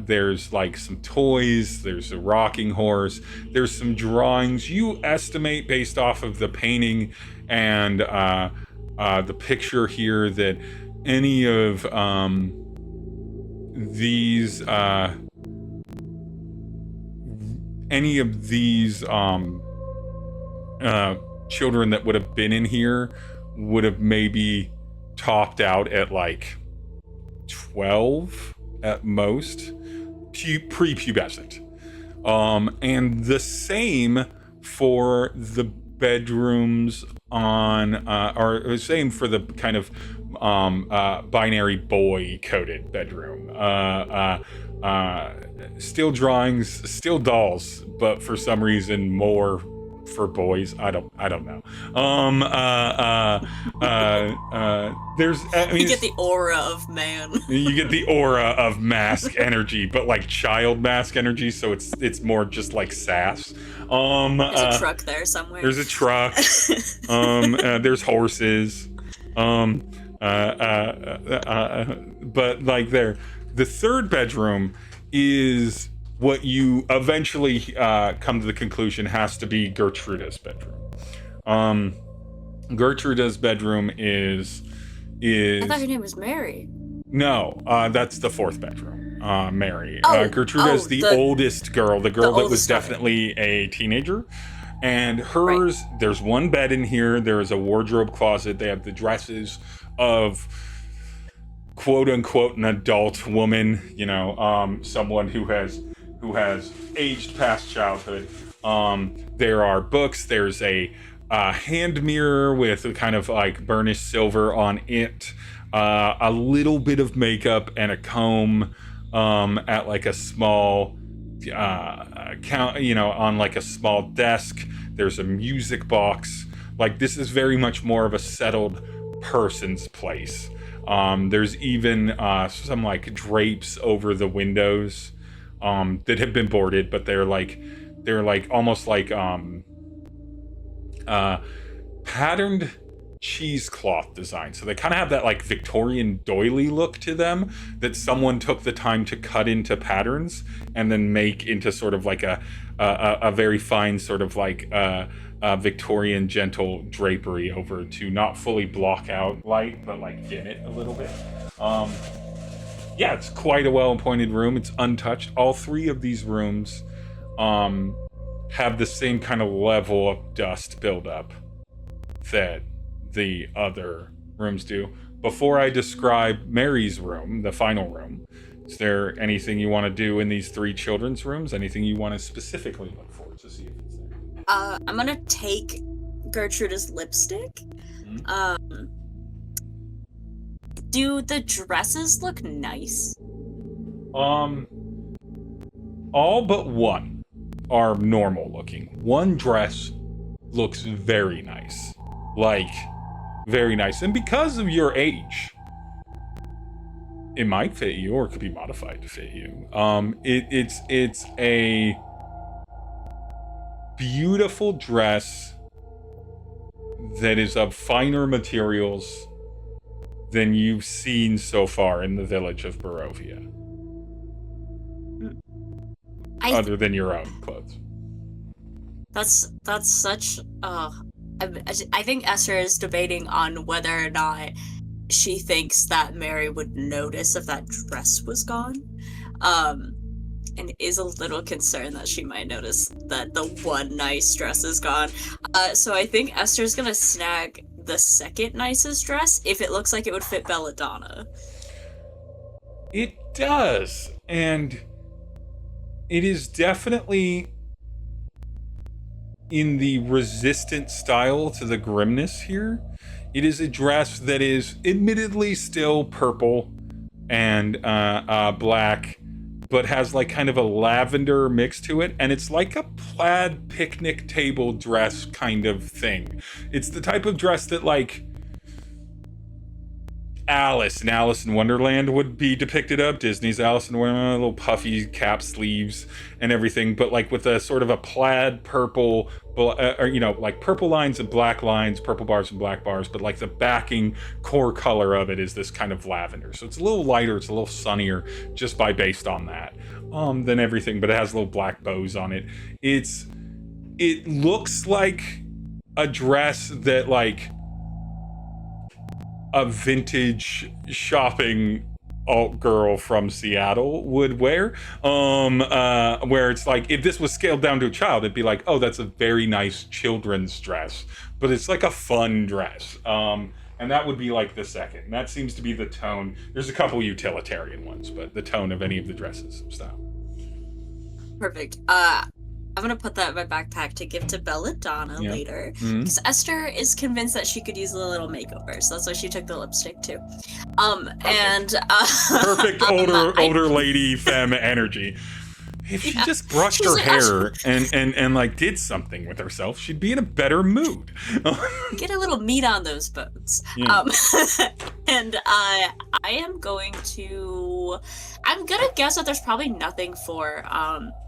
There's like some toys, there's a rocking horse, there's some drawings. You estimate based off of the painting and the picture here that any of these children that would have been in here would have maybe topped out at like 12 at most, prepubescent. And the same for the bedrooms on, or same for the kind of binary boy coded bedroom. Still drawings, still dolls, but for some reason more for boys. I don't know. There's, You get the aura of man. You get the aura of mask energy, but like child mask energy, so it's more just like sass. There's a truck there somewhere. There's a truck. There's horses. But like the 3rd bedroom is what you eventually come to the conclusion has to be Gertruda's bedroom. Gertruda's bedroom is I thought her name was Mary. No, that's the 4th bedroom. Mary. Oh, Gertruda is the oldest girl, the girl that was definitely a teenager. And hers, right. There's 1 bed in here. There is a wardrobe closet. They have the dresses of quote unquote an adult woman, someone who has aged past childhood. There are books. There's a a hand mirror with a kind of like burnished silver on it, a little bit of makeup and a comb at like a small on like a small desk. There's a music box. Like, this is very much more of a settled person's place. There's even some like drapes over the windows that have been boarded, but they're like almost like patterned cheesecloth design. So they kind of have that like Victorian doily look to them that someone took the time to cut into patterns and then make into sort of like a very fine sort of like Victorian gentle drapery over to not fully block out light, but like dim it a little bit. Yeah, it's quite a well-appointed room. It's untouched. All three of these rooms have the same kind of level of dust buildup that the other rooms do. Before I describe Mary's room, the final room, is there anything you want to do in these three children's rooms? Anything you want to specifically look for to see if it's there? I'm gonna take Gertrude's lipstick. Mm-hmm. Do the dresses look nice? All but one are normal looking. One dress looks very nice. Like, very nice. And because of your age, it might fit you, or it could be modified to fit you. It's a beautiful dress that is of finer materials than you've seen so far in the village of Barovia. Other than your own clothes. That's such I think Esther is debating on whether or not she thinks that Mary would notice if that dress was gone, and is a little concerned that she might notice that the one nice dress is gone. So I think Esther's gonna snag the second nicest dress if it looks like it would fit Belladonna. It does, and it is definitely in the resistant style to the grimness here. It is a dress that is admittedly still purple and black, but has like kind of a lavender mix to it, and it's like a plaid picnic table dress kind of thing. It's the type of dress that like Alice in Wonderland would be depicted of. Disney's Alice in Wonderland, little puffy cap sleeves and everything, but like with a sort of a plaid purple, or like purple lines and black lines, purple bars and black bars, but like the backing core color of it is this kind of lavender. So it's a little lighter, it's a little sunnier just based on that than everything, but it has little black bows on it. It looks like a dress that like a vintage shopping alt girl from Seattle would wear, where it's like, if this was scaled down to a child, it'd be like, oh, that's a very nice children's dress, but it's like a fun dress. And that would be like the second. And that seems to be the tone. There's a couple utilitarian ones, but the tone of any of the dresses style. Perfect. I'm gonna put that in my backpack to give to Belladonna later, because Esther is convinced that she could use a little makeover, so that's why she took the lipstick too. Perfect older lady femme energy. If she just brushed her hair and like did something with herself, she'd be in a better mood. Get a little meat on those bones. Yeah. And I'm gonna guess that there's probably nothing for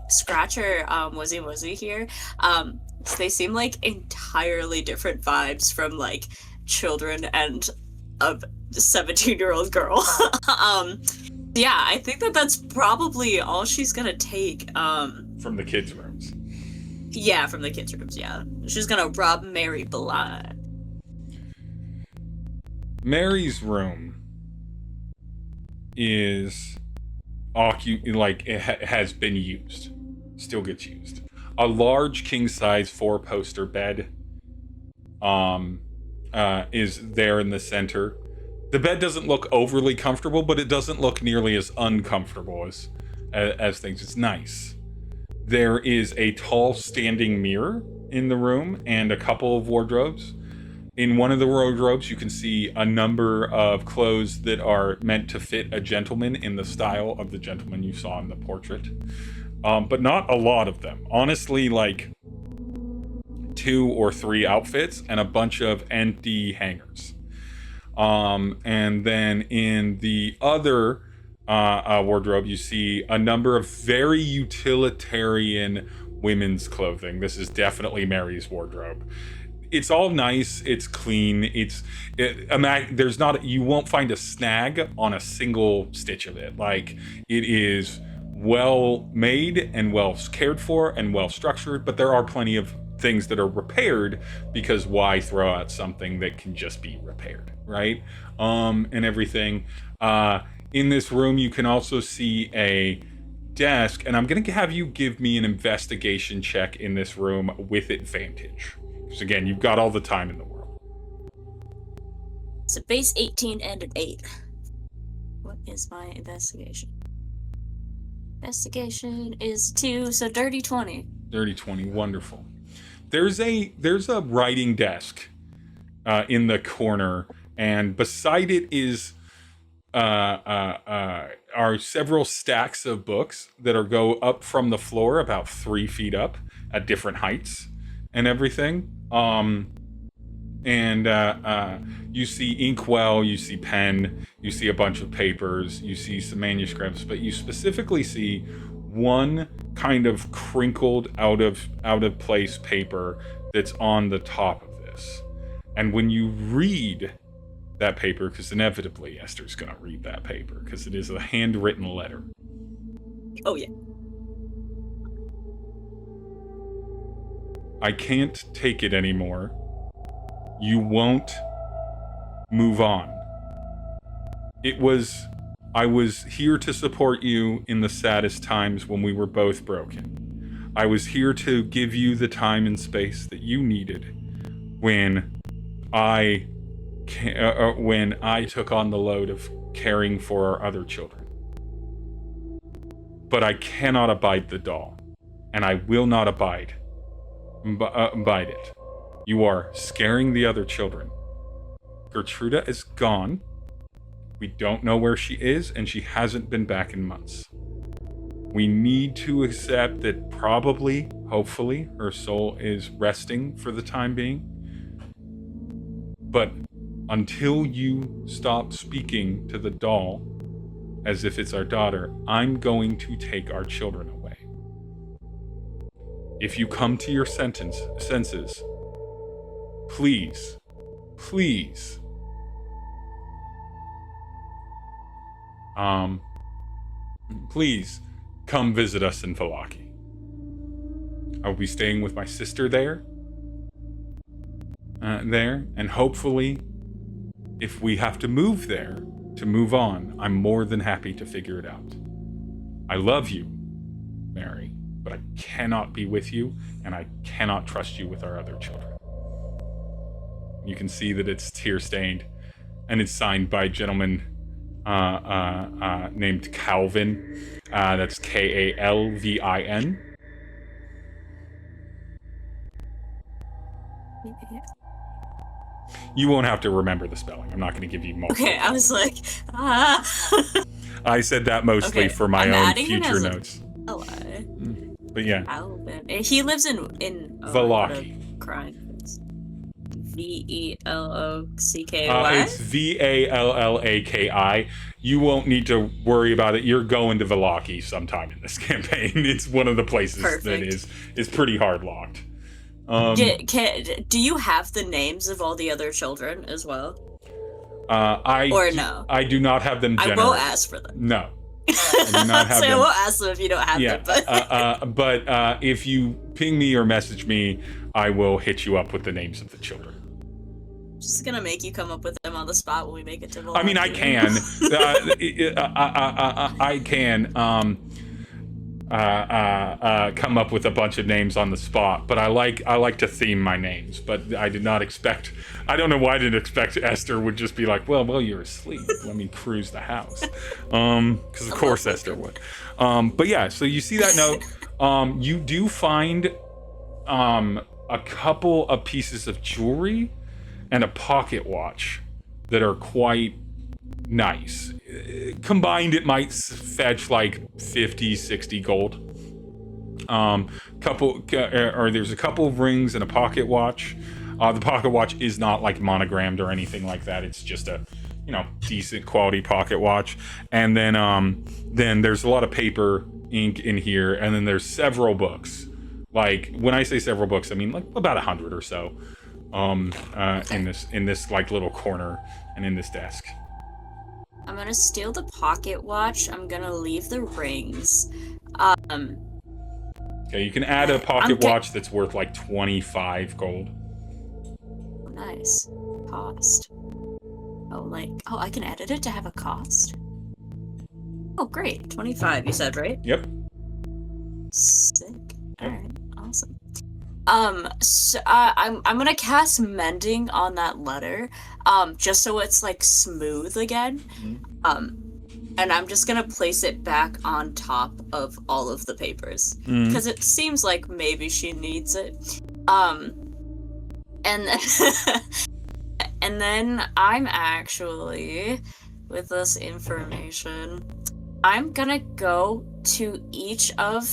Scratch or Wuzzy here. So they seem like entirely different vibes from like children and a 17-year-old girl. Yeah, I think that's probably all she's gonna take. From the kids' rooms. Yeah, from the kids' rooms, yeah. She's gonna rob Mary blind. Mary's room is has been used. Still gets used. A large king-size 4-poster bed is there in the center. The bed doesn't look overly comfortable, but it doesn't look nearly as uncomfortable as things. It's nice. There is a tall standing mirror in the room and a couple of wardrobes. In one of the wardrobes, you can see a number of clothes that are meant to fit a gentleman in the style of the gentleman you saw in the portrait. But not a lot of them. Honestly, like 2 or 3 outfits and a bunch of empty hangers. And then in the other wardrobe, you see a number of very utilitarian women's clothing. This is definitely Mary's wardrobe. It's all nice. It's clean. There's not. You won't find a snag on a single stitch of it. Like, it is well made and well cared for and well structured. But there are plenty of things that are repaired, because why throw out something that can just be repaired, right? And everything. In this room, you can also see a desk, and I'm going to have you give me an investigation check in this room with advantage. Because again, you've got all the time in the world. It's a base 18 and an 8. What is my investigation? Investigation is 2, so dirty 20. Dirty 20, wonderful. There's a writing desk in the corner, and beside it is are several stacks of books that go up from the floor about 3 feet up at different heights and everything. You see inkwell, you see pen, you see a bunch of papers, you see some manuscripts, but you specifically see one kind of crinkled out of place paper that's on the top of this. And when you read that paper, because inevitably Esther's going to read that paper, because it is a handwritten letter. Oh, yeah. I can't take it anymore. You won't move on. I was here to support you in the saddest times when we were both broken. I was here to give you the time and space that you needed when I took on the load of caring for our other children. But I cannot abide the doll, and I will not abide it. You are scaring the other children. Gertruda is gone. We don't know where she is, and she hasn't been back in months. We need to accept that probably, hopefully, her soul is resting for the time being. But until you stop speaking to the doll as if it's our daughter, I'm going to take our children away. If you come to your senses, please, please come visit us in Vallaki. I will be staying with my sister there, and hopefully, if we have to move there to move on, I'm more than happy to figure it out. I love you, Mary, but I cannot be with you, and I cannot trust you with our other children. You can see that it's tear-stained, and it's signed by a gentleman named Calvin. That's Kalvin. You won't have to remember the spelling. I'm not going to give you multiple. Okay, I was like, I said that mostly for my own future notes. But yeah. Calvin. He lives in Vallaki. Crying. Velocki. It's Vallaki. You won't need to worry about it. You're going to Vallaki sometime in this campaign. It's one of the places that is pretty hard locked. Do you have the names of all the other children as well? No? I do not have them generated. I won't ask for them. No. I do not have them. I won't ask them if you don't have them. But if you ping me or message me, I will hit you up with the names of the children. Just gonna make you come up with them on the spot when we make it to Vallaki. I mean, I can. I can. come up with a bunch of names on the spot, but I like to theme my names. But I did not expect. I don't know why I didn't expect Esther would just be like, well, you're asleep. Let me cruise the house, because of course Esther would. But yeah, so you see that note. You do find a couple of pieces of jewelry and a pocket watch that are quite nice. Combined, it might fetch like 50, 60 gold. There's a couple of rings and a pocket watch. The pocket watch is not like monogrammed or anything like that. It's just a, decent quality pocket watch. And then there's a lot of paper, ink in here, and then there's several books. Like, when I say several books, I mean like about 100 or so. In this like little corner and in this desk. I'm gonna steal the pocket watch. I'm gonna leave the rings. Okay, you can add a pocket watch that's worth like 25 gold. Nice. Cost. Oh, I can edit it to have a cost? Oh, great. 25, you said, right? Yep. Sick. Alright, awesome. So, I'm gonna cast mending on that letter, just so it's like smooth again. And I'm just gonna place it back on top of all of the papers because it seems like maybe she needs it. And and then I'm actually, with this information, I'm gonna go to each of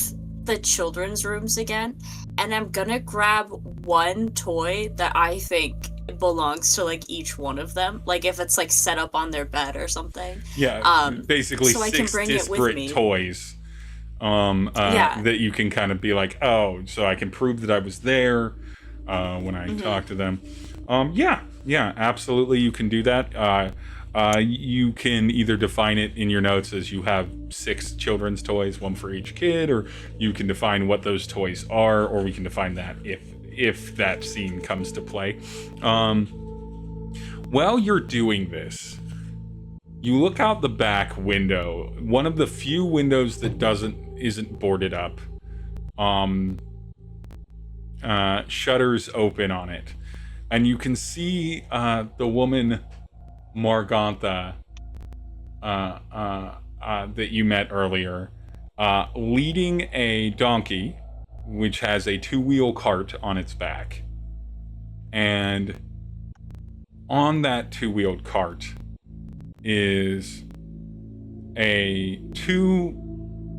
the children's rooms again, and I'm gonna grab one toy that I think belongs to like each one of them, like if it's like set up on their bed or something. Basically, so 6 disparate toys that you can kind of be like, oh, so I can prove that I was there when I talk to them. Yeah, absolutely, you can do that. You can either define it in your notes as you have 6 children's toys, one for each kid, or you can define what those toys are, or we can define that if that scene comes to play. While you're doing this, you look out the back window, one of the few windows that isn't boarded up. Shutters open on it, and you can see the woman Morgantha that you met earlier, leading a donkey which has a 2-wheel cart on its back. And on that 2-wheeled cart is two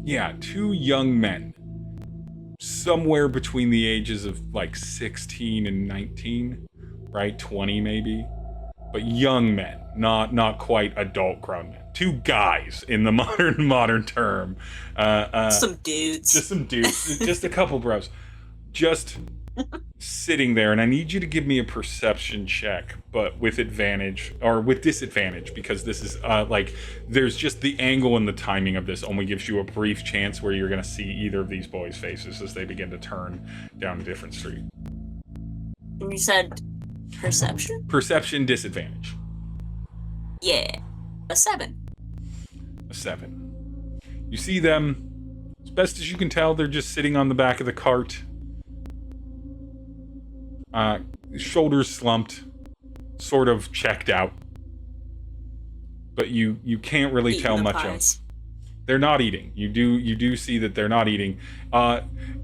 young men, somewhere between the ages of like 16 and 19, right? 20 maybe. But young men, not quite adult grown men. 2 guys in the modern term. Some dudes. Just some dudes. Just a couple bros. Just sitting there, and I need you to give me a perception check, but with advantage, or with disadvantage, because this is there's just the angle and the timing of this only gives you a brief chance where you're going to see either of these boys' faces as they begin to turn down a different street. And you said perception? Perception disadvantage. Yeah. A 7. A 7. You see them, as best as you can tell, they're just sitting on the back of the cart. Shoulders slumped, sort of checked out. But you can't really tell much else. They're not eating. You do see that they're not eating.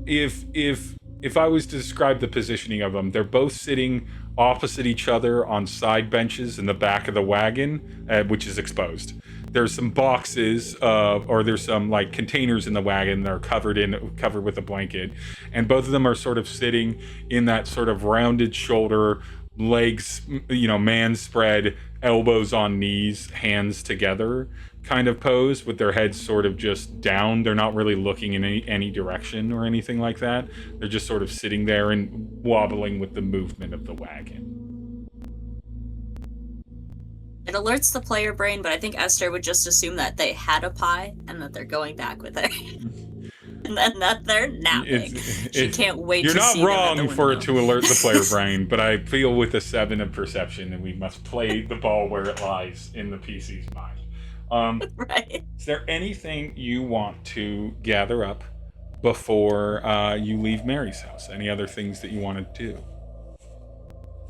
If I was to describe the positioning of them, they're both sitting opposite each other on side benches in the back of the wagon, which is exposed. There's some boxes, or there's some like containers in the wagon that are covered with a blanket, and both of them are sort of sitting in that sort of rounded shoulder, legs, man spread, elbows on knees, hands together kind of pose, with their heads sort of just down. They're not really looking in any direction or anything like that. They're just sort of sitting there and wobbling with the movement of the wagon. It alerts the player brain, but I think Esther would just assume that they had a pie and that they're going back with it. And then that they're napping. She can't wait to see them. You're not wrong for it to alert the player brain, but I feel with a 7 of perception, and we must play the ball where it lies in the PC's mind. Right. Is there anything you want to gather up before you leave Mary's house? Any other things that you want to do?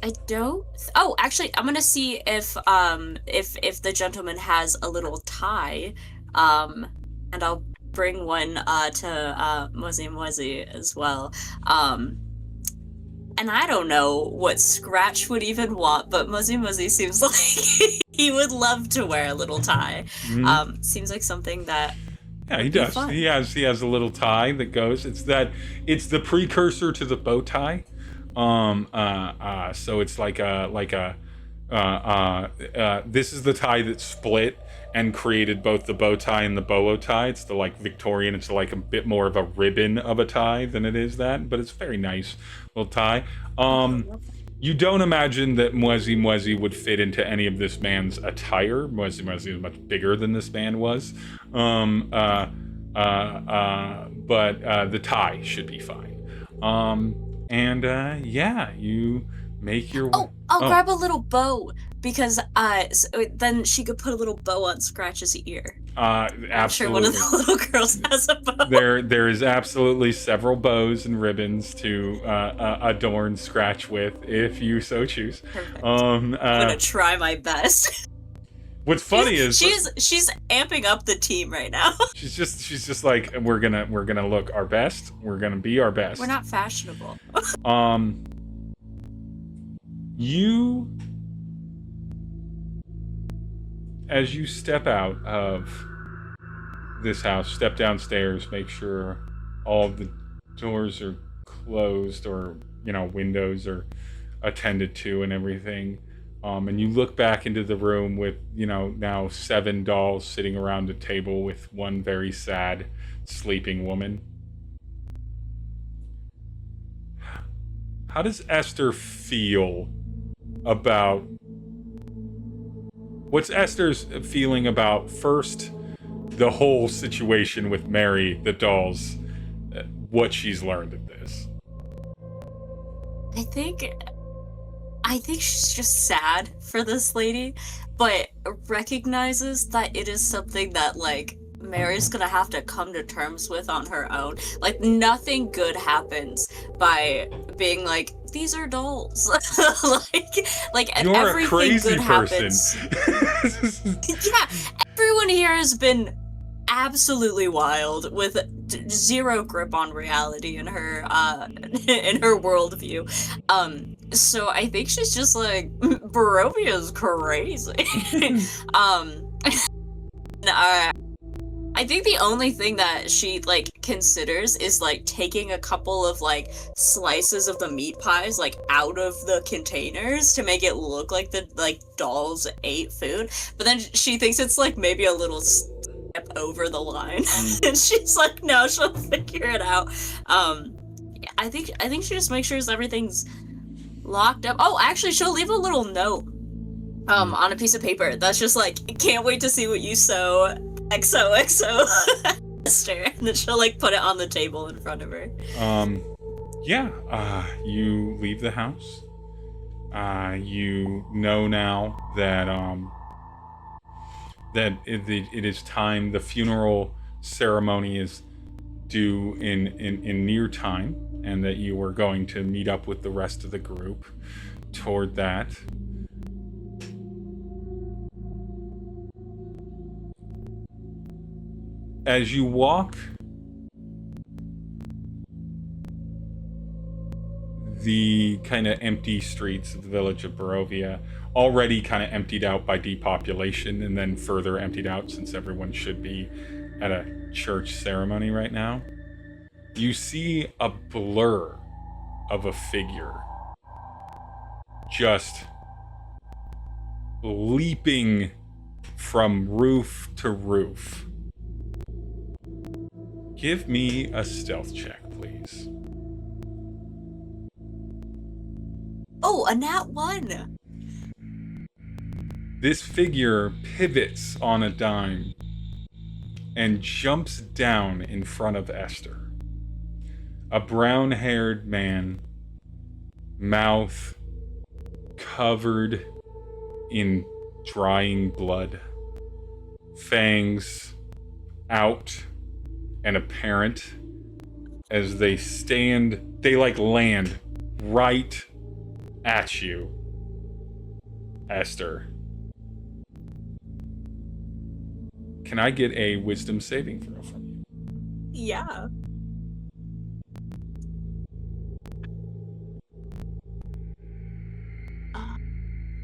I don't. Oh, actually, I'm gonna see if the gentleman has a little tie, um, and I'll bring one to Muzzy as well. Um, and I don't know what Scratch would even want, but Muzzy seems like he would love to wear a little tie. Hmm. Seems like something that Yeah, he would be does. fun. He has a little tie that goes. It's the precursor to the bow tie. So it's this is the tie that split and created both the bow tie and the bolo tie. It's the like Victorian. It's like a bit more of a ribbon of a tie than it is that, but it's very nice little tie. Okay, Um, lovely. you don't imagine that Mwezi would fit into any of this man's attire. Mwezi is much bigger than this man was. Um, uh, but the tie should be fine. Yeah, you make your way. Oh, I'll Oh, grab a little bow because then she could put a little bow on Scratch's ear. I'm sure one of absolutely. the little girls has a bow. There is absolutely several bows and ribbons to adorn Scratch with, if you so choose. Perfect. Um, I'm uh, gonna try my best. what's funny is She's amping up the team right now. she's just like we're gonna look our best. We're gonna be our best. We're not fashionable. Um, you as you step out of this house, step downstairs, make sure all of the doors are closed or windows are attended to and everything. And you look back into the room with now 7 dolls sitting around a table with one very sad sleeping woman. How does Esther feel about what's Esther's feeling about first the whole situation with Mary, the dolls, what she's learned of this? I think she's just sad for this lady, but recognizes that it is something that like Mary's gonna have to come to terms with on her own. Like nothing good happens by being like, these are dolls. and You're a everything crazy good person. happens. Yeah, everyone here has been absolutely wild with zero grip on reality in her in her worldview. So I think she's just like, Barovia's crazy. um I think the only thing that she like considers is like taking a couple of like slices of the meat pies like out of the containers to make it look like the like dolls ate food, but then she thinks it's like maybe a little step over the line. And she's like, no, she'll figure it out. I think she just makes sure everything's locked up. Oh, actually, she'll leave a little note on a piece of paper that's just like, can't wait to see what you sew, XOXO. Esther. And then she'll like put it on the table in front of her. You leave the house. You know now that it is time. The funeral ceremony is due in near time, and that you are going to meet up with the rest of the group toward that. As you walk the kind of empty streets of the village of Barovia, already kind of emptied out by depopulation and then further emptied out since everyone should be at a church ceremony right now, you see a blur of a figure just leaping from roof to roof. Give me a stealth check, please. Oh, a nat 1! This figure pivots on a dime and jumps down in front of Esther. A brown-haired man, mouth covered in drying blood, fangs out and apparent as they land right at you, Esther. Can I get a wisdom saving throw from you? Yeah.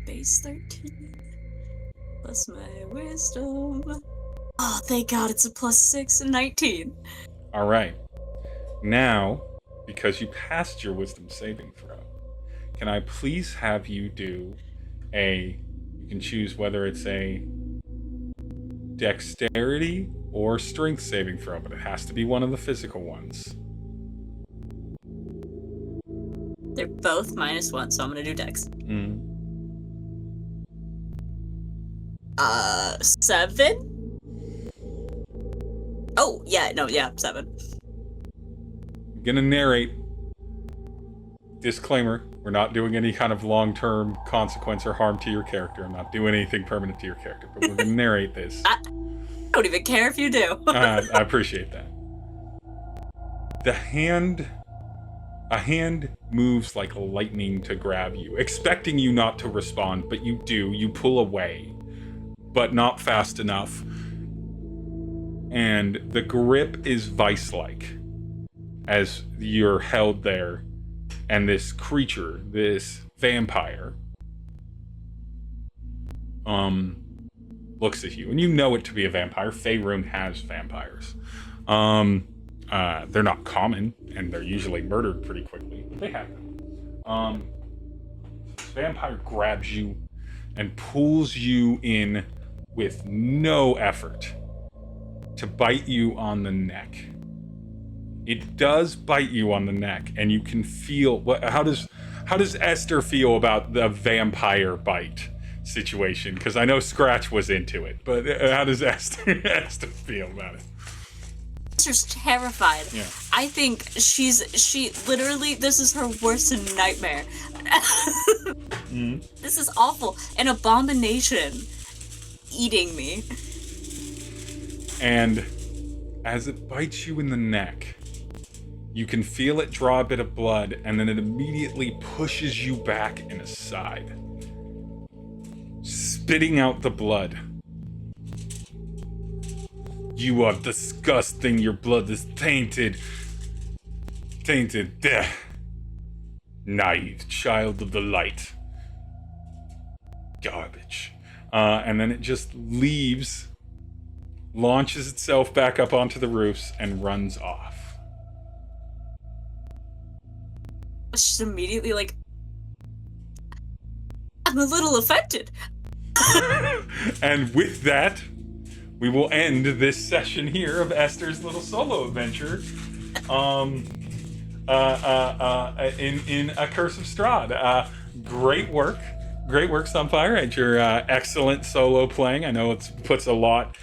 Base 13 plus my wisdom. Oh, thank God, it's a +6 and 19. All right. Now, because you passed your wisdom saving throw, can I please have you do you can choose whether it's a dexterity or strength saving throw, but it has to be one of the physical ones. They're both -1, so I'm gonna do dex. 7? Oh, yeah, no, yeah, 7. I'm gonna narrate. Disclaimer, we're not doing any kind of long-term consequence or harm to your character. I'm not doing anything permanent to your character, but we're gonna narrate this. I don't even care if you do. I appreciate that. A hand moves like lightning to grab you, expecting you not to respond, but you do. You pull away, but not fast enough. And the grip is vice-like as you're held there. And this creature, this vampire, looks at you. And you know it to be a vampire. Faerun has vampires. They're not common, and they're usually murdered pretty quickly, but they have them. This vampire grabs you and pulls you in with no effort to bite you on the neck. It does bite you on the neck, and you can feel how does Esther feel about the vampire bite situation? Because I know Scratch was into it, but how does Esther feel about it? Esther's terrified. Yeah. I think she literally, this is her worst nightmare. This is awful. An abomination eating me. And as it bites you in the neck, you can feel it draw a bit of blood, and then it immediately pushes you back and aside, spitting out the blood. You are disgusting. Your blood is tainted. Tainted. Naive child of the light. Garbage. And then it just leaves, launches itself back up onto the roofs, and runs off. She's immediately like, I'm a little affected. And with that, we will end this session here of Esther's little solo adventure in A Curse of Strahd. Great work, Sunfye, at your excellent solo playing. I know it puts a lot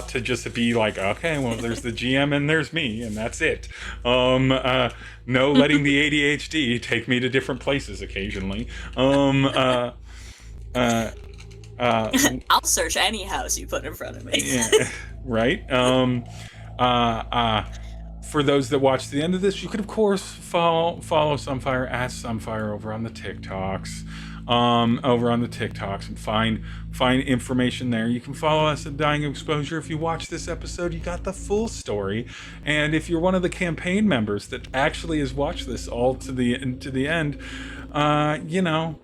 to just be like, okay, well, there's the GM and there's me, and that's it. No letting the ADHD take me to different places occasionally. I'll search any house you put in front of me. Yeah, right. For those that watch the end of this, you could of course follow Sunfye at Sunfye over on the TikToks. And find information there. You can follow us at Dying of Exposure. If you watch this episode, you got the full story. And if you're one of the campaign members that actually has watched this all to the end, you know,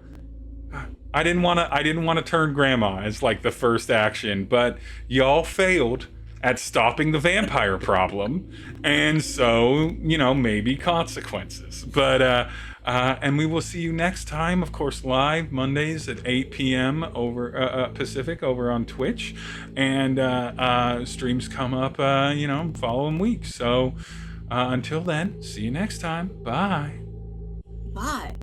I didn't want to turn grandma as like the first action, but y'all failed at stopping the vampire problem, and so, you know, maybe consequences. But and we will see you next time, of course, live Mondays at 8 p.m. over Pacific over on Twitch, and streams come up, you know, following week. So until then, see you next time. Bye. Bye.